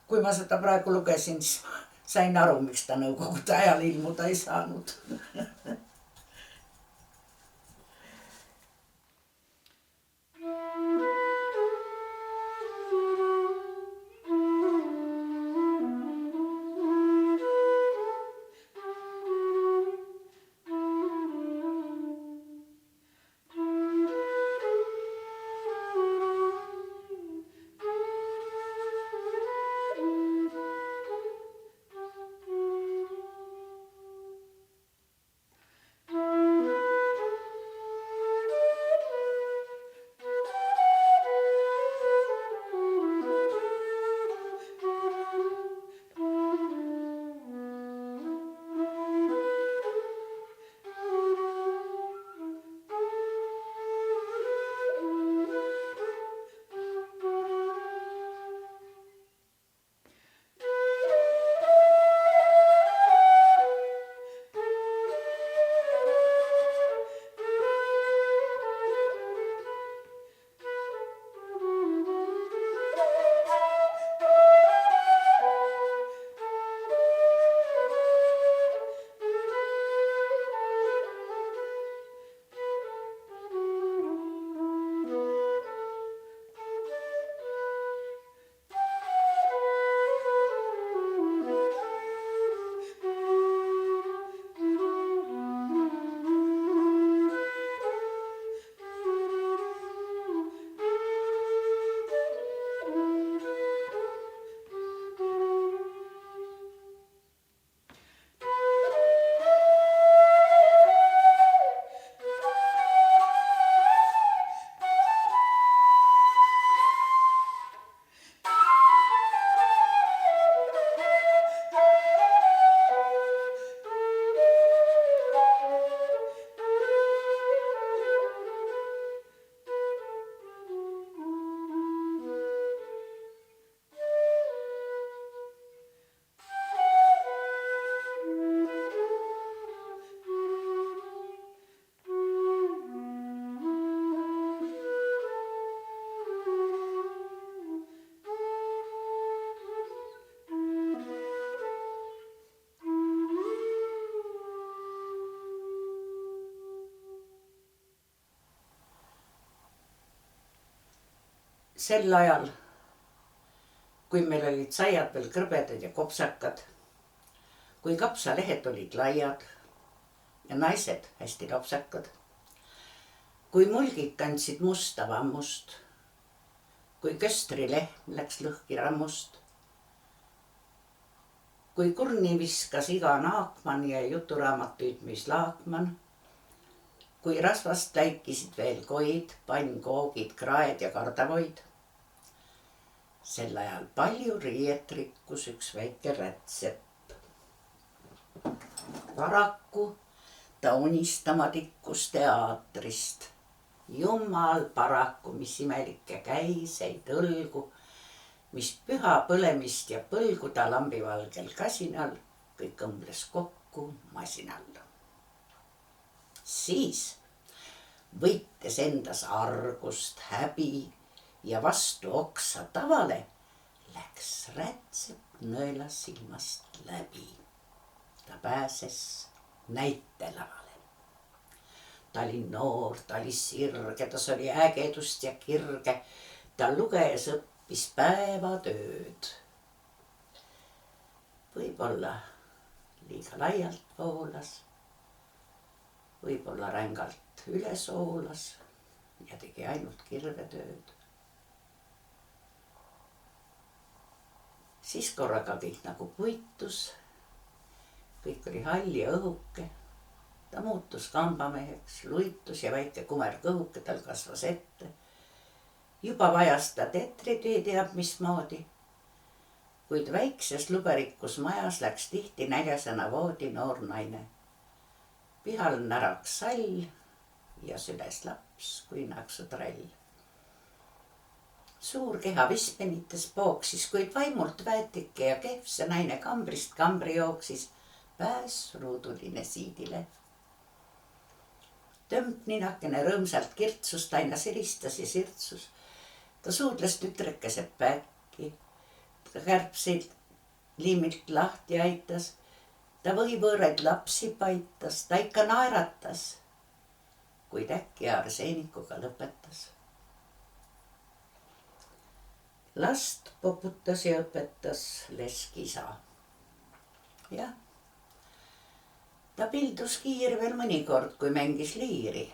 Kui ma seda praegu lugesin, siis sain aru, miks ta nõukogude ajal ilmuda ei saanud. sel ajal, kui meil olid saiad veel kõrbedad ja kopsakad, kui kapsalehed olid laiad ja naised hästi lapsakad, kui mulgid kandsid musta vammust, kui köstrilehm läks lõhki rammust, kui kurni viskas iga naakman ja juturaamatuid müüs laakman, kui rasvast läikisid veel koid, pannkoogid, kraed ja kardavoid. Sel ajal palju riiet rikkus üks väike rätsepp. Paraku ta unistama tikkus teatrist. Jumal paraku, mis imelikke käiseid õlgu, mis püha põlemist ja põlgu ta lambivalgel kasinal kõik õmbles kokku masinal. Siis, võites endas argust häbi ja vastu oksa tavale, läks rätsepp nõela silmast läbi. Ta pääses näitelavale. Ta oli noor, ta oli sirge, tas oli ägedust ja kirge. Ta luges, õppis päevatööd. Võib-olla liiga laialt voolas, võib-olla rängalt üle soolas ja tegi ainult kirvetööd. Siis korraga kõik nagu puitus, kõik oli hall ja õhuke. Ta muutus kambameheks, luitus ja väike kumer kõhuke tal kasvas ette. Juba vajas ta tetrid ei teab mismoodi, kuid väikses luberikus majas läks tihti näljasena voodi noor naine. Pihal näraks sall ja süles laps kui naksu trall. Suur keha vispenites pooksis, kuid vaimult väetike ja kehv see naine kambrist kambri jooksis, pääs ruuduline siidile. Tömpninakene rõõmsalt kirtsus, ta aina siristas ja sirtsus. Ta suudles tütrekese päkki, ta kärbsid liimilt lahti aitas. Ta võivõõraid lapsi paitas, ta ikka naeratas, kuid äkki arseenikuga lõpetas. Last poputas ja õpetas leskisa. Jah, ta pildus kiir veel mõnikord, kui mängis liiri.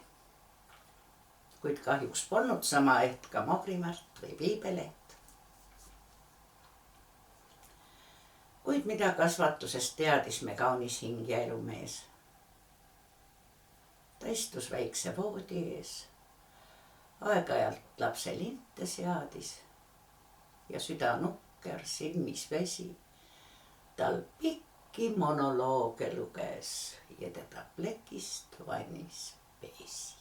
Kuid kahjuks polnud sama eht ka Mogrimärt või Viibeleht. Kuid mida kasvatusest teadis me kaunis hing ja elumees. Ta istus väikse voodi ees, aeg-ajalt lapse linte seadis ja süda nukker, silmis vesi. Tal pikki monolooge luges ja teda plekist vannis pesi.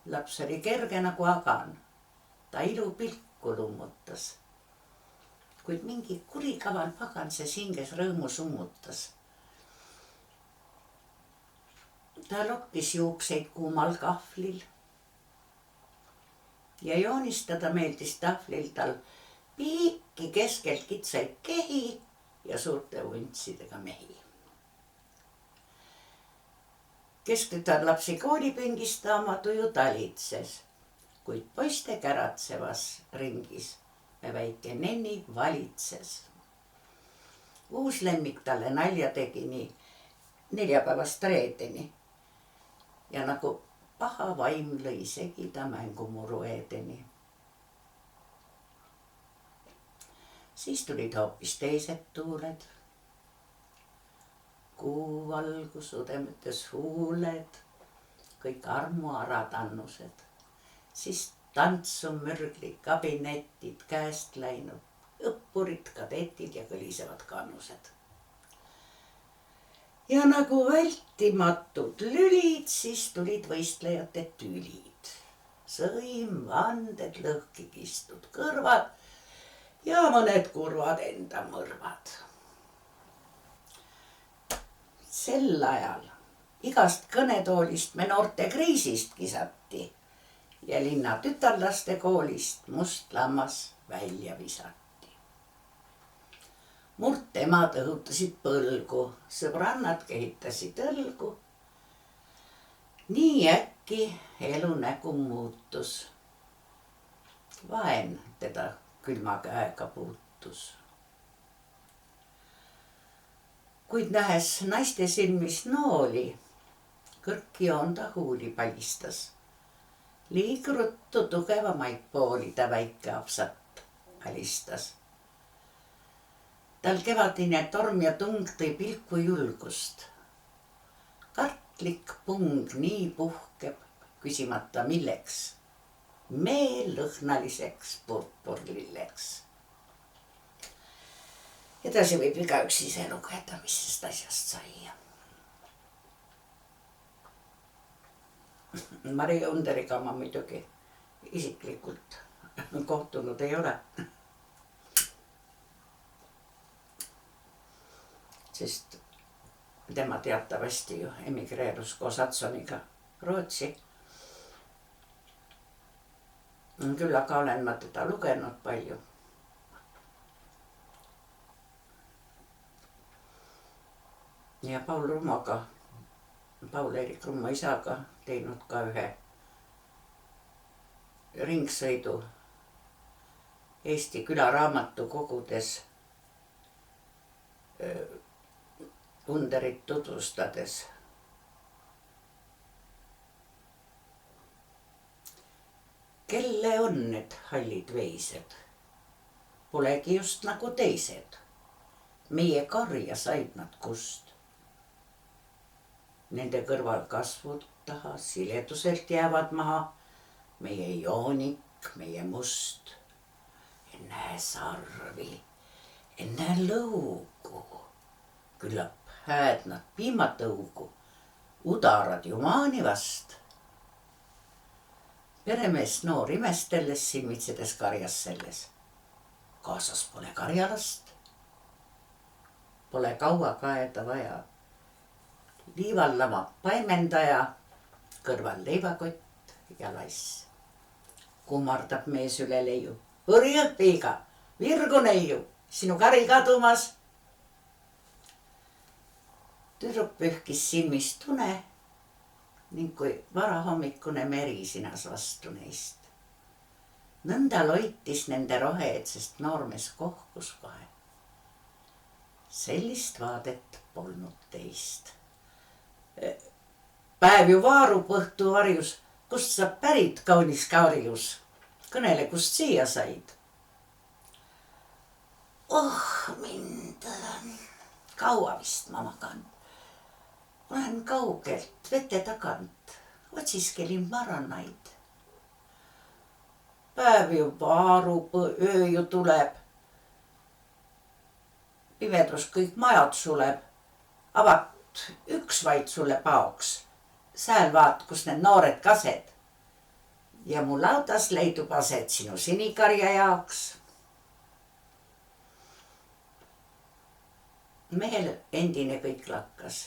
Laps oli kerge nagu agan, ta ilu pilku lummutas. Kuid mingi kurikaval pagan ses hinges rõõmu summutas. Ta lokkis juukseid kuumal kahvlil ja joonistada meeldis tahvlil tal piiki keskelt kitsaid kehi ja suurte vuntsidega mehi. Kesktütar lapsi koolipingist ta oma tuju talitses, kuid poiste käratsevas ringis me väike nenni valitses. Uus lemmik talle nalja tegi nii neljapäevast reedeni ja nagu paha vaim lõi segi ta mängumuru edeni. Siis tulid hoopis teised tuuled, kuuvalgus, udemetes huuled, kõik armuarad annused, siis tantsumürgli kabinetid käest läinud, õppurid, kadetid ja kõlisevad kannused. Ja nagu vältimatud lülid, siis tulid võistlejate tülid. Sõim, vanded, lõhki kistud kõrvad ja mõned kurvad enda mõrvad. Sel ajal igast kõnetoolist me noorte kriisist kisati ja linna tütarlaste koolist must lammas välja visati. Murtemad õhutasid põlgu, sõbrannad kehitasid õlgu. Nii äkki elu nägu muutus. Vaen teda külma käega puutus. Kuid nähes naiste silmis nooli, kõrkjoon ta huuli palistas. Liig ruttu tugevamaid pooli ta väike apsat alistas. Tal kevadine torm ja tung tõi pilku julgust. Kartlik pung nii puhkeb, küsimata milleks. Meel lõhnaliseks purpurlilleks. Edasi võib igaüks ise lugeda, mis sest asjast sai. Maria Underiga ma muidugi isiklikult kohtunud ei ole. Sest tema teatavasti ju emigreerus koos Hudsoniga Rootsi. Küll aga olen ma teda lugenud palju. Ja Paul Rummoga, Paul-Eerik Rummo isaga teinud ka ühe ringsõidu Eesti külaraamatukogudes Underit tutvustades. Kelle on need hallid veised? Polegi just nagu teised. Meie karja said nad kust. Nende kõrval kasvud taha sileduselt jäävad maha meie joonik, meie must. Ennäe sarvi, ennäe lõugu. Küllap hääd nad piimatõugu, udarad jumaani vast. Peremees noor imestelles silmitsedes karjas selles. Kaasas pole karjalast. Pole kaua kaeda vaja. Liival lamab paimendaja, kõrval leivakott ja lass. Kummardab mees üle leiu. Hõri õpiga, virgu neiu, sinu kari kadumas. Tüdruk pühkis silmist une ning kui varahommikune meri sinas vastu neist. Nõnda loitis nende roheetsest noormees kohkus kohe. Sellist vaadet polnud teist. Päev ju vaarub õhtu varjus, kust sa pärit kaunis kaurius? Kõnele, kust siia said? Oh, mind kaua vist ma magan. Olen kaugelt vete tagant, otsiskelin maranaid. Päev ju vaarub, öö ju tuleb. Pimedus kõik majad suleb. Avat üks vaid sulle paoks. Sääl vaat, kus need noored kased. Ja mu laudas leidub aset sinu sinikarja jaoks. Mehel endine kõik lakkas.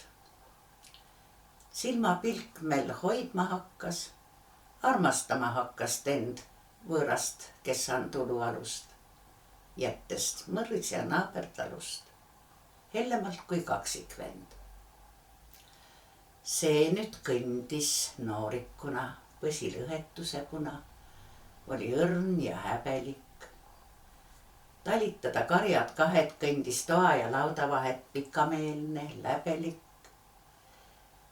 Silmapilk meil hoidma hakkas, armastama hakkas tend võõrast, kes on tulu alust, jättest mõrris ja naabertalust, hellemalt kui kaksikvend. See nüüd kõndis noorikuna põsilõhetuse puna, oli õrn ja häbelik. Talitada karjad kahed kõndis toa ja lauda vahet pikameelne, läbelik.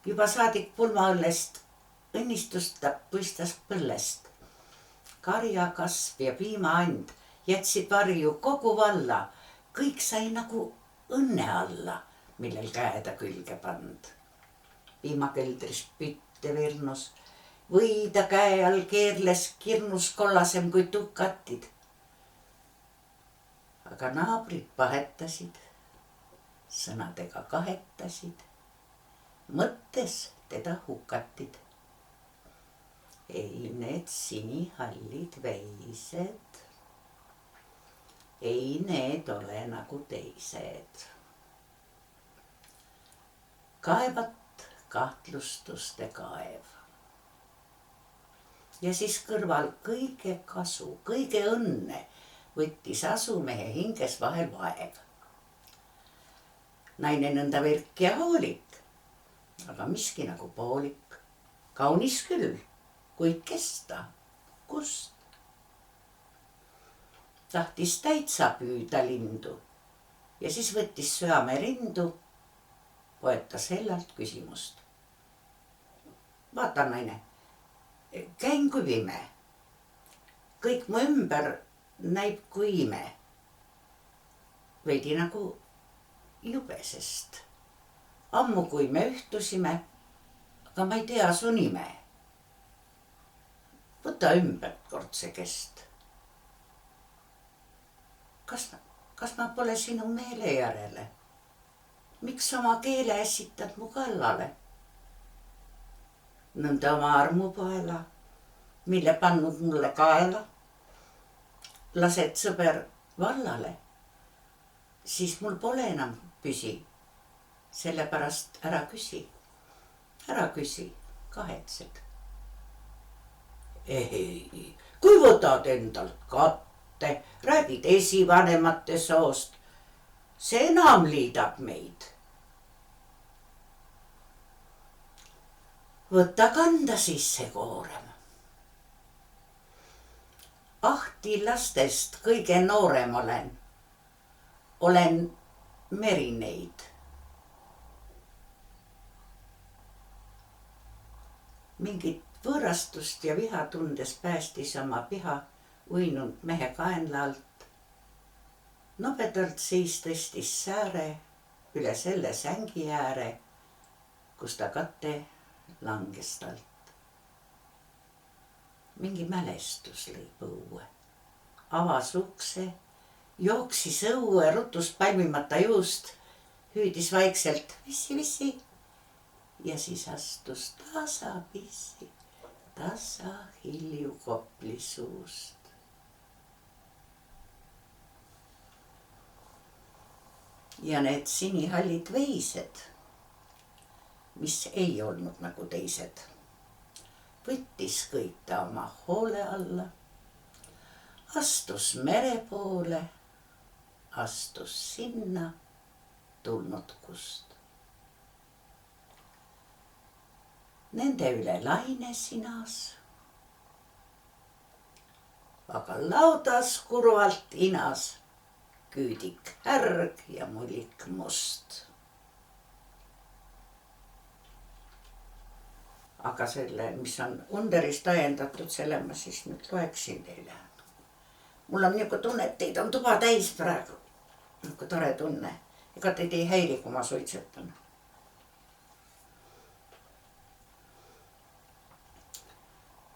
Juba saadik pulmaõllest õnnistust ta puistas põllest. Karjakasv ja piimaand jätsid varju kogu valla. Kõik sai nagu õnne alla, millel käeda külge pand. Piimakeldris pütte virnus, võida käe all keerles kirnus kollasem kui tukatid. Aga naabrid pahetasid, sõnadega kahetasid. Mõttes teda hukatid. Ei need sinihallid veised, ei need ole nagu teised. Kaevat kahtlustuste kaev. Ja siis kõrval kõige kasu, kõige õnne võttis asu mehe hinges vahel vaev. Naine nõnda virk ja hoolik. Aga miski nagu poolik, Kaunis küll, kuid kesta, kust? Tahtis täitsa püüda lindu ja siis võttis südame rindu, poetas hellalt küsimust. Vaata, naine, käin kui pime. Kõik mu ümber näib kui ime. Veidi nagu jubesest. Ammu kui me ühtusime, aga ma ei tea su nime. Võta ümbert kord see kest. Kas ma pole sinu meele järele? Miks oma keele ässitad mu kallale? Nõnda oma armupaela, mille pannud mulle kaela, lased sõber vallale, siis mul pole enam püsi. Sellepärast ära küsi, kahetsed. Ei, kui võtad endalt katte, räägid esivanemate soost, see enam liidab meid. Võta kanda siis see koorem. Ahti lastest kõige noorem olen. Olen merineid. Mingit võõrastust ja viha tundes päästis oma piha uinunud mehe kaenla alt. Nobedalt siis tõstis sääre üle selle sängi ääre, kus ta kate langes talt. Mingi mälestus lõi põue, avas ukse, jooksis õue, rutus palmimata juust, hüüdis vaikselt vissi ja siis astus tasapisi, tasa hilju kopli suust. Ja need sinihallid veised, mis ei olnud nagu teised, võttis kõik ta oma hoole alla, astus mere poole, astus sinna tulnud kust. Nende üle laine sinas, aga laudas kurvalt inas küüdik härg ja mullik must. Aga selle, mis on Underist ajendatud, selle ma siis nüüd loeksin teile. Mul on niisugune tunne, et teid on tuba täis praegu. Niisugune tore tunne. Ega teid ei häiri, kui ma suitsetan.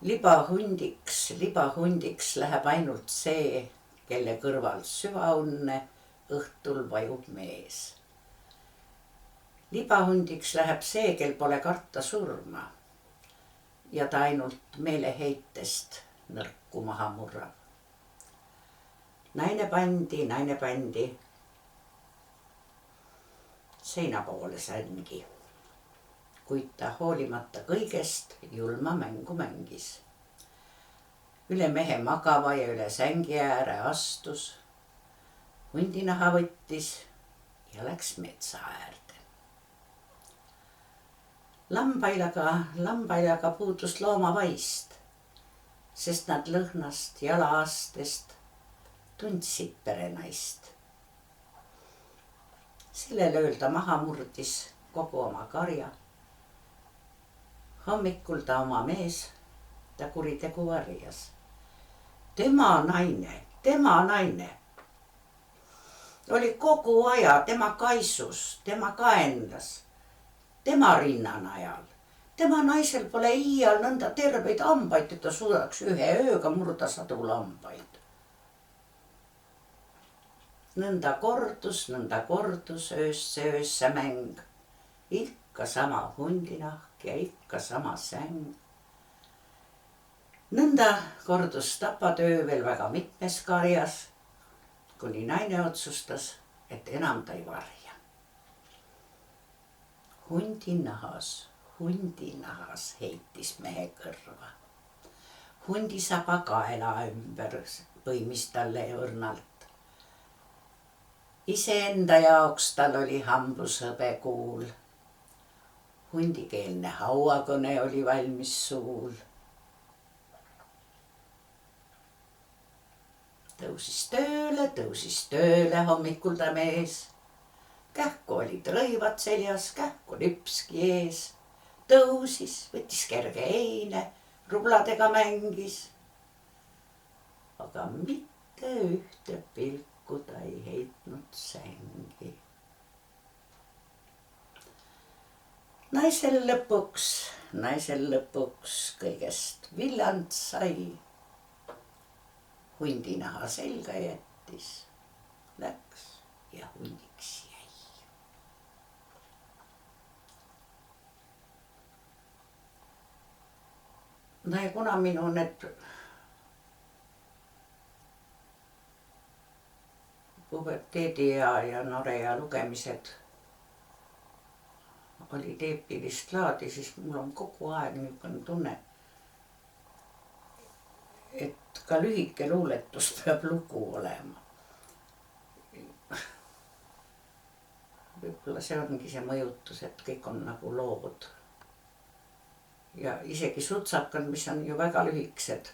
Libahundiks läheb ainult see, kelle kõrval süvaunne õhtul vajub mees. Libahundiks läheb see, kel pole karta surma ja ta ainult meeleheitest nõrku maha murrab. Naine pandi seina poole sängi, kuid ta hoolimata kõigest julma mängu mängis. Üle mehe magava ja üle sängi ääre astus, hundinaha võttis ja läks metsa äärde. Lambailaga puudus loomavaist, sest nad lõhnast ja laastest tundsid perenaist. Sellel ööl ta maha murdis kogu oma karja. Hommikul ta oma mees, ta kuritegu varjas. Tema naine oli kogu aja tema kaisus, tema kaenlas, tema rinnanajal. Tema naisel pole iial nõnda terveid hambaid, et ta suudaks ühe ööga murda sadu lambaid. Nõnda kordus öösse mäng. Ikka sama hundinahk ja ikka sama säng. Nõnda kordus tapatöö veel väga mitmes karjas, kuni naine otsustas, et enam ta ei varja. Hundinahas heitis mehe kõrva. Hundisaba kaela ümber põimis talle õrnalt. Iseenda jaoks tal oli hambushõbe kuul. Hundikeelne hauakõne oli valmis suul. tõusis tööle hommikul ta mees. Kähku olid rõivad seljas, kähku lüpski ees. Tõusis, võttis kerge eine, rubladega mängis. Aga mitte ühte pilku ta ei heitnud sängi. Naisel lõpuks kõigest villand sai. Hundinaha selga jättis, läks ja hundiks jäi. No ja kuna minu need puberteedi ja noreja lugemised olid eepilist laadi, siis mul on kogu aeg niisugune tunne, et ka lühike luuletus peab lugu olema. Võib-olla see ongi see mõjutus, et kõik on nagu lood. Ja isegi sutsakad, mis on ju väga lühikesed.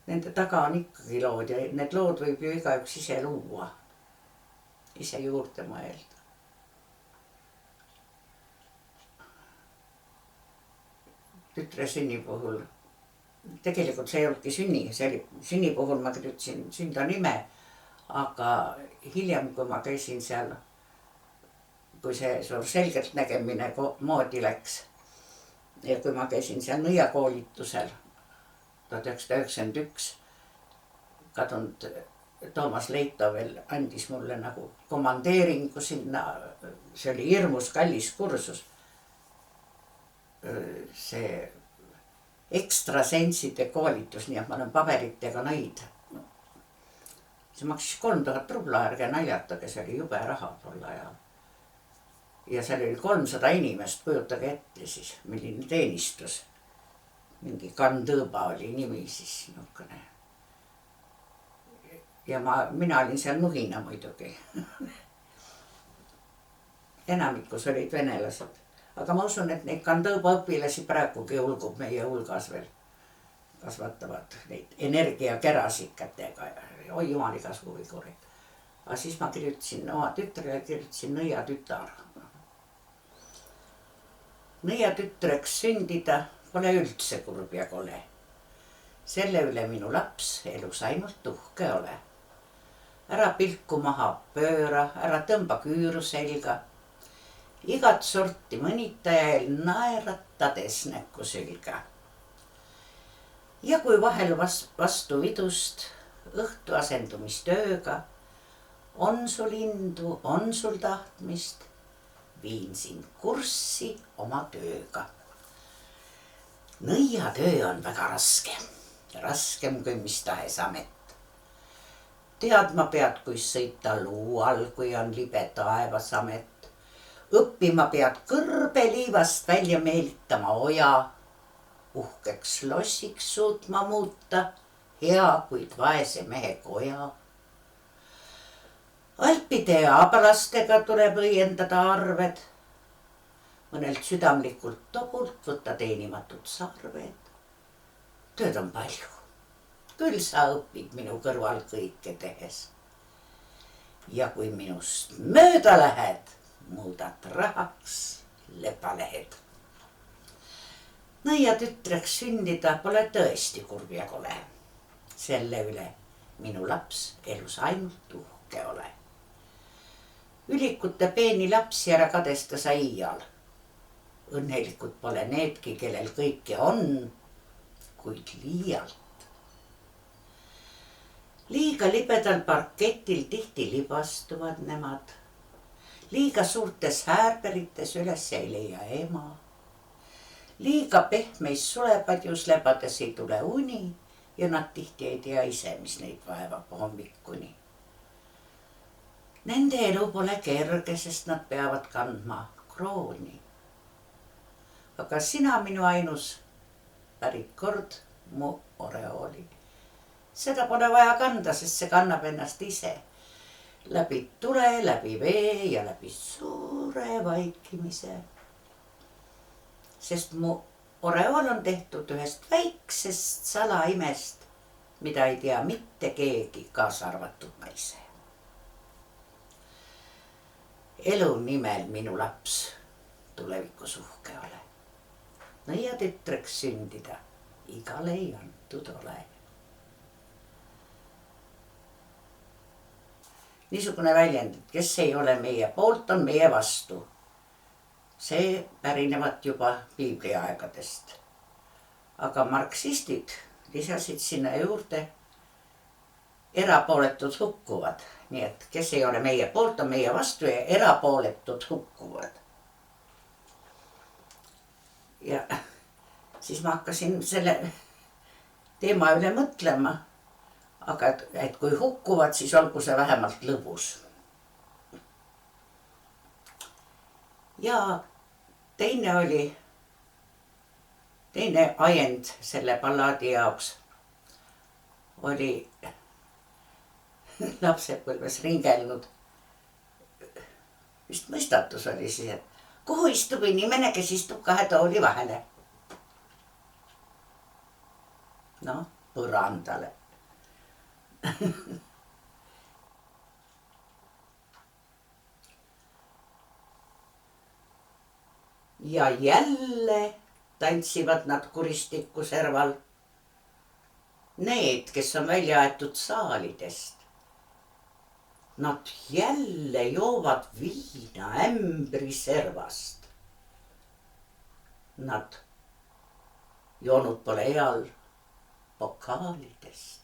Nende taga on ikkagi lood ja need lood võib ju igaüks ise luua, ise juurde mõelda. Tütre sünni puhul, tegelikult see ei olnudki sünni puhul ma kirjutasin sündanime, aga hiljem, kui ma käisin seal, kui see suur selgeltnägemine moodi läks ja kui ma käisin seal nõiakoolitusel 1991, kadunud Toomas Leito veel andis mulle nagu komandeeringu sinna, see oli hirmus kallis kursus. See ekstrasensside koolitus, nii et ma olen paberitega nõid. See maksis 3000 rubla, ärge naljatage, see oli jube raha tol ajal. Ja seal oli 300 inimest, kujutage ette siis, milline teenistus. Mingi Kandõba oli nimi siis niisugune. Ja mina olin seal nuhina muidugi. Enamikus olid venelased. Aga ma usun, et neid Kandõba õpilasi praegugi hulgub meie hulgas veel. Kasvatavad neid energiakärasid kätega ja oi jumal igasugu vigureid. Aga siis ma kirjutasin oma tütrele, kirjutasin nõiatütar. Nõiatütreks sündida pole üldse kurb ja kole. Selle üle minu laps elus ainult uhke ole. Ära pilku maha pööra, ära tõmba küüru selga. Igat sorti mõnitajail naeratades näkku sülga. Ja kui vahel vastu vidust õhtu asendumistööga on sul indu, on sul tahtmist, viin sind kurssi oma tööga. Nõiatöö on väga raske, raskem kui mis tahes amet. Teadma pead, kui sõita luu all, kui on libe taevasamet. Õppima pead kõrbeliivast välja meelitama oja, uhkeks lossiks suutma muuta, hea kuid vaese mehe koja. Alpide ja abalastega tuleb õiendada arved, mõnelt südamlikult tobult võtta teenimatud sarved. Tööd on palju, küll sa õpid minu kõrval kõike tehes. Ja kui minust mööda lähed, muudad rahaks lepalehed. Nõiatütreks sündida pole tõesti kurb ja kole. Selle üle minu laps elus ainult uhke ole. Ülikute peeni lapsi ära kadesta sa iial. Õnnelikud pole needki, kellel kõike on, kuid liialt. Liiga libedal parketil tihti libastuvad nemad. Liiga suurtes häärperites üles ei leia ema. Liiga pehmeis sulepadjus lebades ei tule uni ja nad tihti ei tea ise, mis neid vaevab hommikuni. Nende elu pole kerge, sest nad peavad kandma krooni. Aga sina, minu ainus pärit kord, mu oreooli. Seda pole vaja kanda, sest see kannab ennast ise. läbi tule, läbi vee ja läbi suure vaikimise. Sest mu oreool on tehtud ühest väiksest salaimest, mida ei tea mitte keegi, kaasa arvatud ma ise. Elu nimel minu laps tulevikus uhke ole. Nõiatütreks sündida igale ei antud ole. Niisugune väljend, et kes ei ole meie poolt, on meie vastu. See pärinevad juba piibliaegadest. Aga marksistid lisasid sinna juurde erapooletud hukkuvad. Nii et kes ei ole meie poolt, on meie vastu ja erapooletud hukkuvad. Ja siis ma hakkasin selle teema üle mõtlema. Aga et kui hukkuvad, siis olgu see vähemalt lõbus. Ja teine ajend selle ballaadi jaoks oli lapsepõlves ringelnud. Vist mõistatus oli siis, et kuhu istub inimene, kes istub kahe tooli vahele? No, põrandale. Ja jälle tantsivad nad kuristiku serval. Need, kes on välja aetud saalidest. Nad jälle joovad viina ämbri servast. Nad joonud pole eal pokaalidest.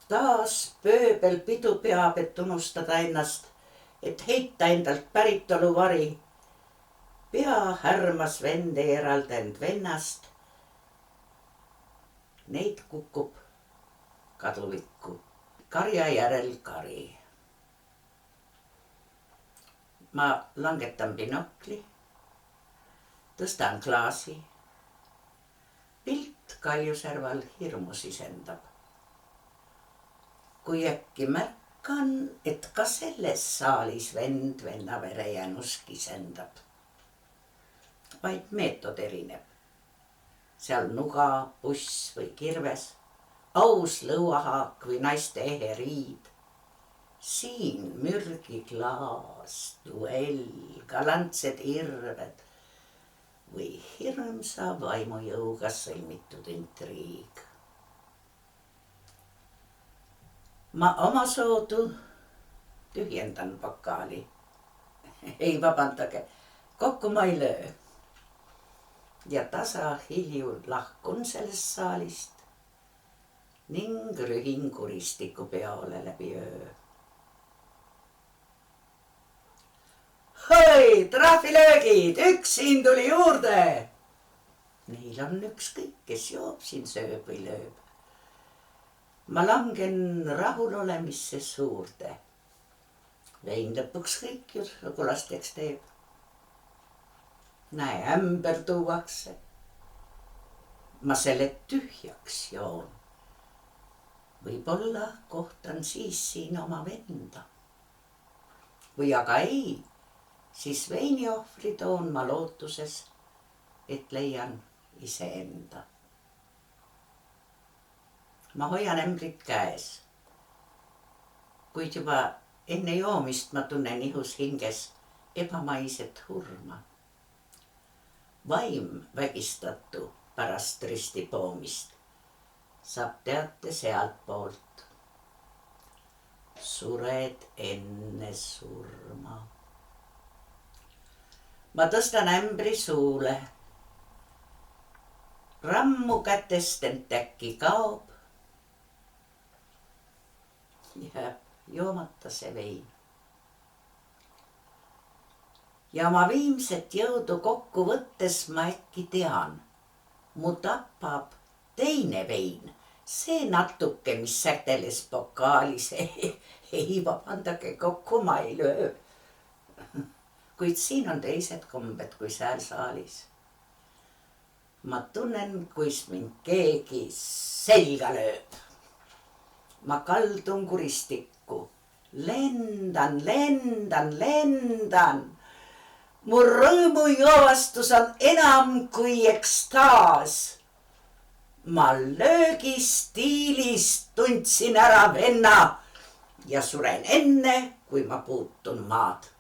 Taas pööbel pidu peab, et unustada ennast, et heita endalt päritolu vari. Pea härmas vend ei eraldanud vennast. Neid kukub kaduvikku, karja järel kari. Ma langetan binokli, tõstan klaasi. Pilt Kaljuserval hirmu sisendab. Kui äkki märkan, et ka selles saalis vend venna verejänus kisendab. Vaid meetod erineb. Seal nuga, buss või kirves, aus lõuahaak või naiste ehe riid. Siin mürgiklaas, duell, galantsed irved või hirmsa vaimujõuga sõlmitud intriig. Ma oma soodu tühjendan pokaali. Ei vabandage, kokku ma ei löö. Ja tasa hilju lahkun sellest saalist ning rühin kuristiku peole läbi öö. Hoi, trahvilöögid, üks siin tuli juurde. Neil on ükskõik, kes joob, siin sööb või lööb. Ma langen rahulolemisse suurde. Vein lõpuks kõik ju sugulasteks teeb. Näe, ämber tuuakse. Ma selle tühjaks joon. Võib-olla kohtan siis siin oma venda. Või aga ei, siis veiniohvri toon ma lootuses, et leian iseenda. Ma hoian ämbrit käes. Kuid juba enne joomist ma tunnen ihus hinges ebamaiset hurma. Vaim vägistatu pärast ristipoomist saab teate sealt poolt. Sured enne surma. Ma tõstan ämbri suule. Rammu kätest ent äkki kaob. Jääb joomata see vein. Ja oma viimset jõudu kokku võttes ma äkki tean, mu tapab teine vein, see natuke, mis säteles pokaalis, ei vabandage, kokku ma ei löö. Kuid siin on teised kombed kui seal saalis. Ma tunnen, kuis mind keegi selga lööb. ma kaldun kuristikku. Lendan, lendan, lendan. Mu rõõmujoovastus on enam kui ekstaas. Ma löögistiilis tundsin ära venna ja suren enne, kui ma puutun maad.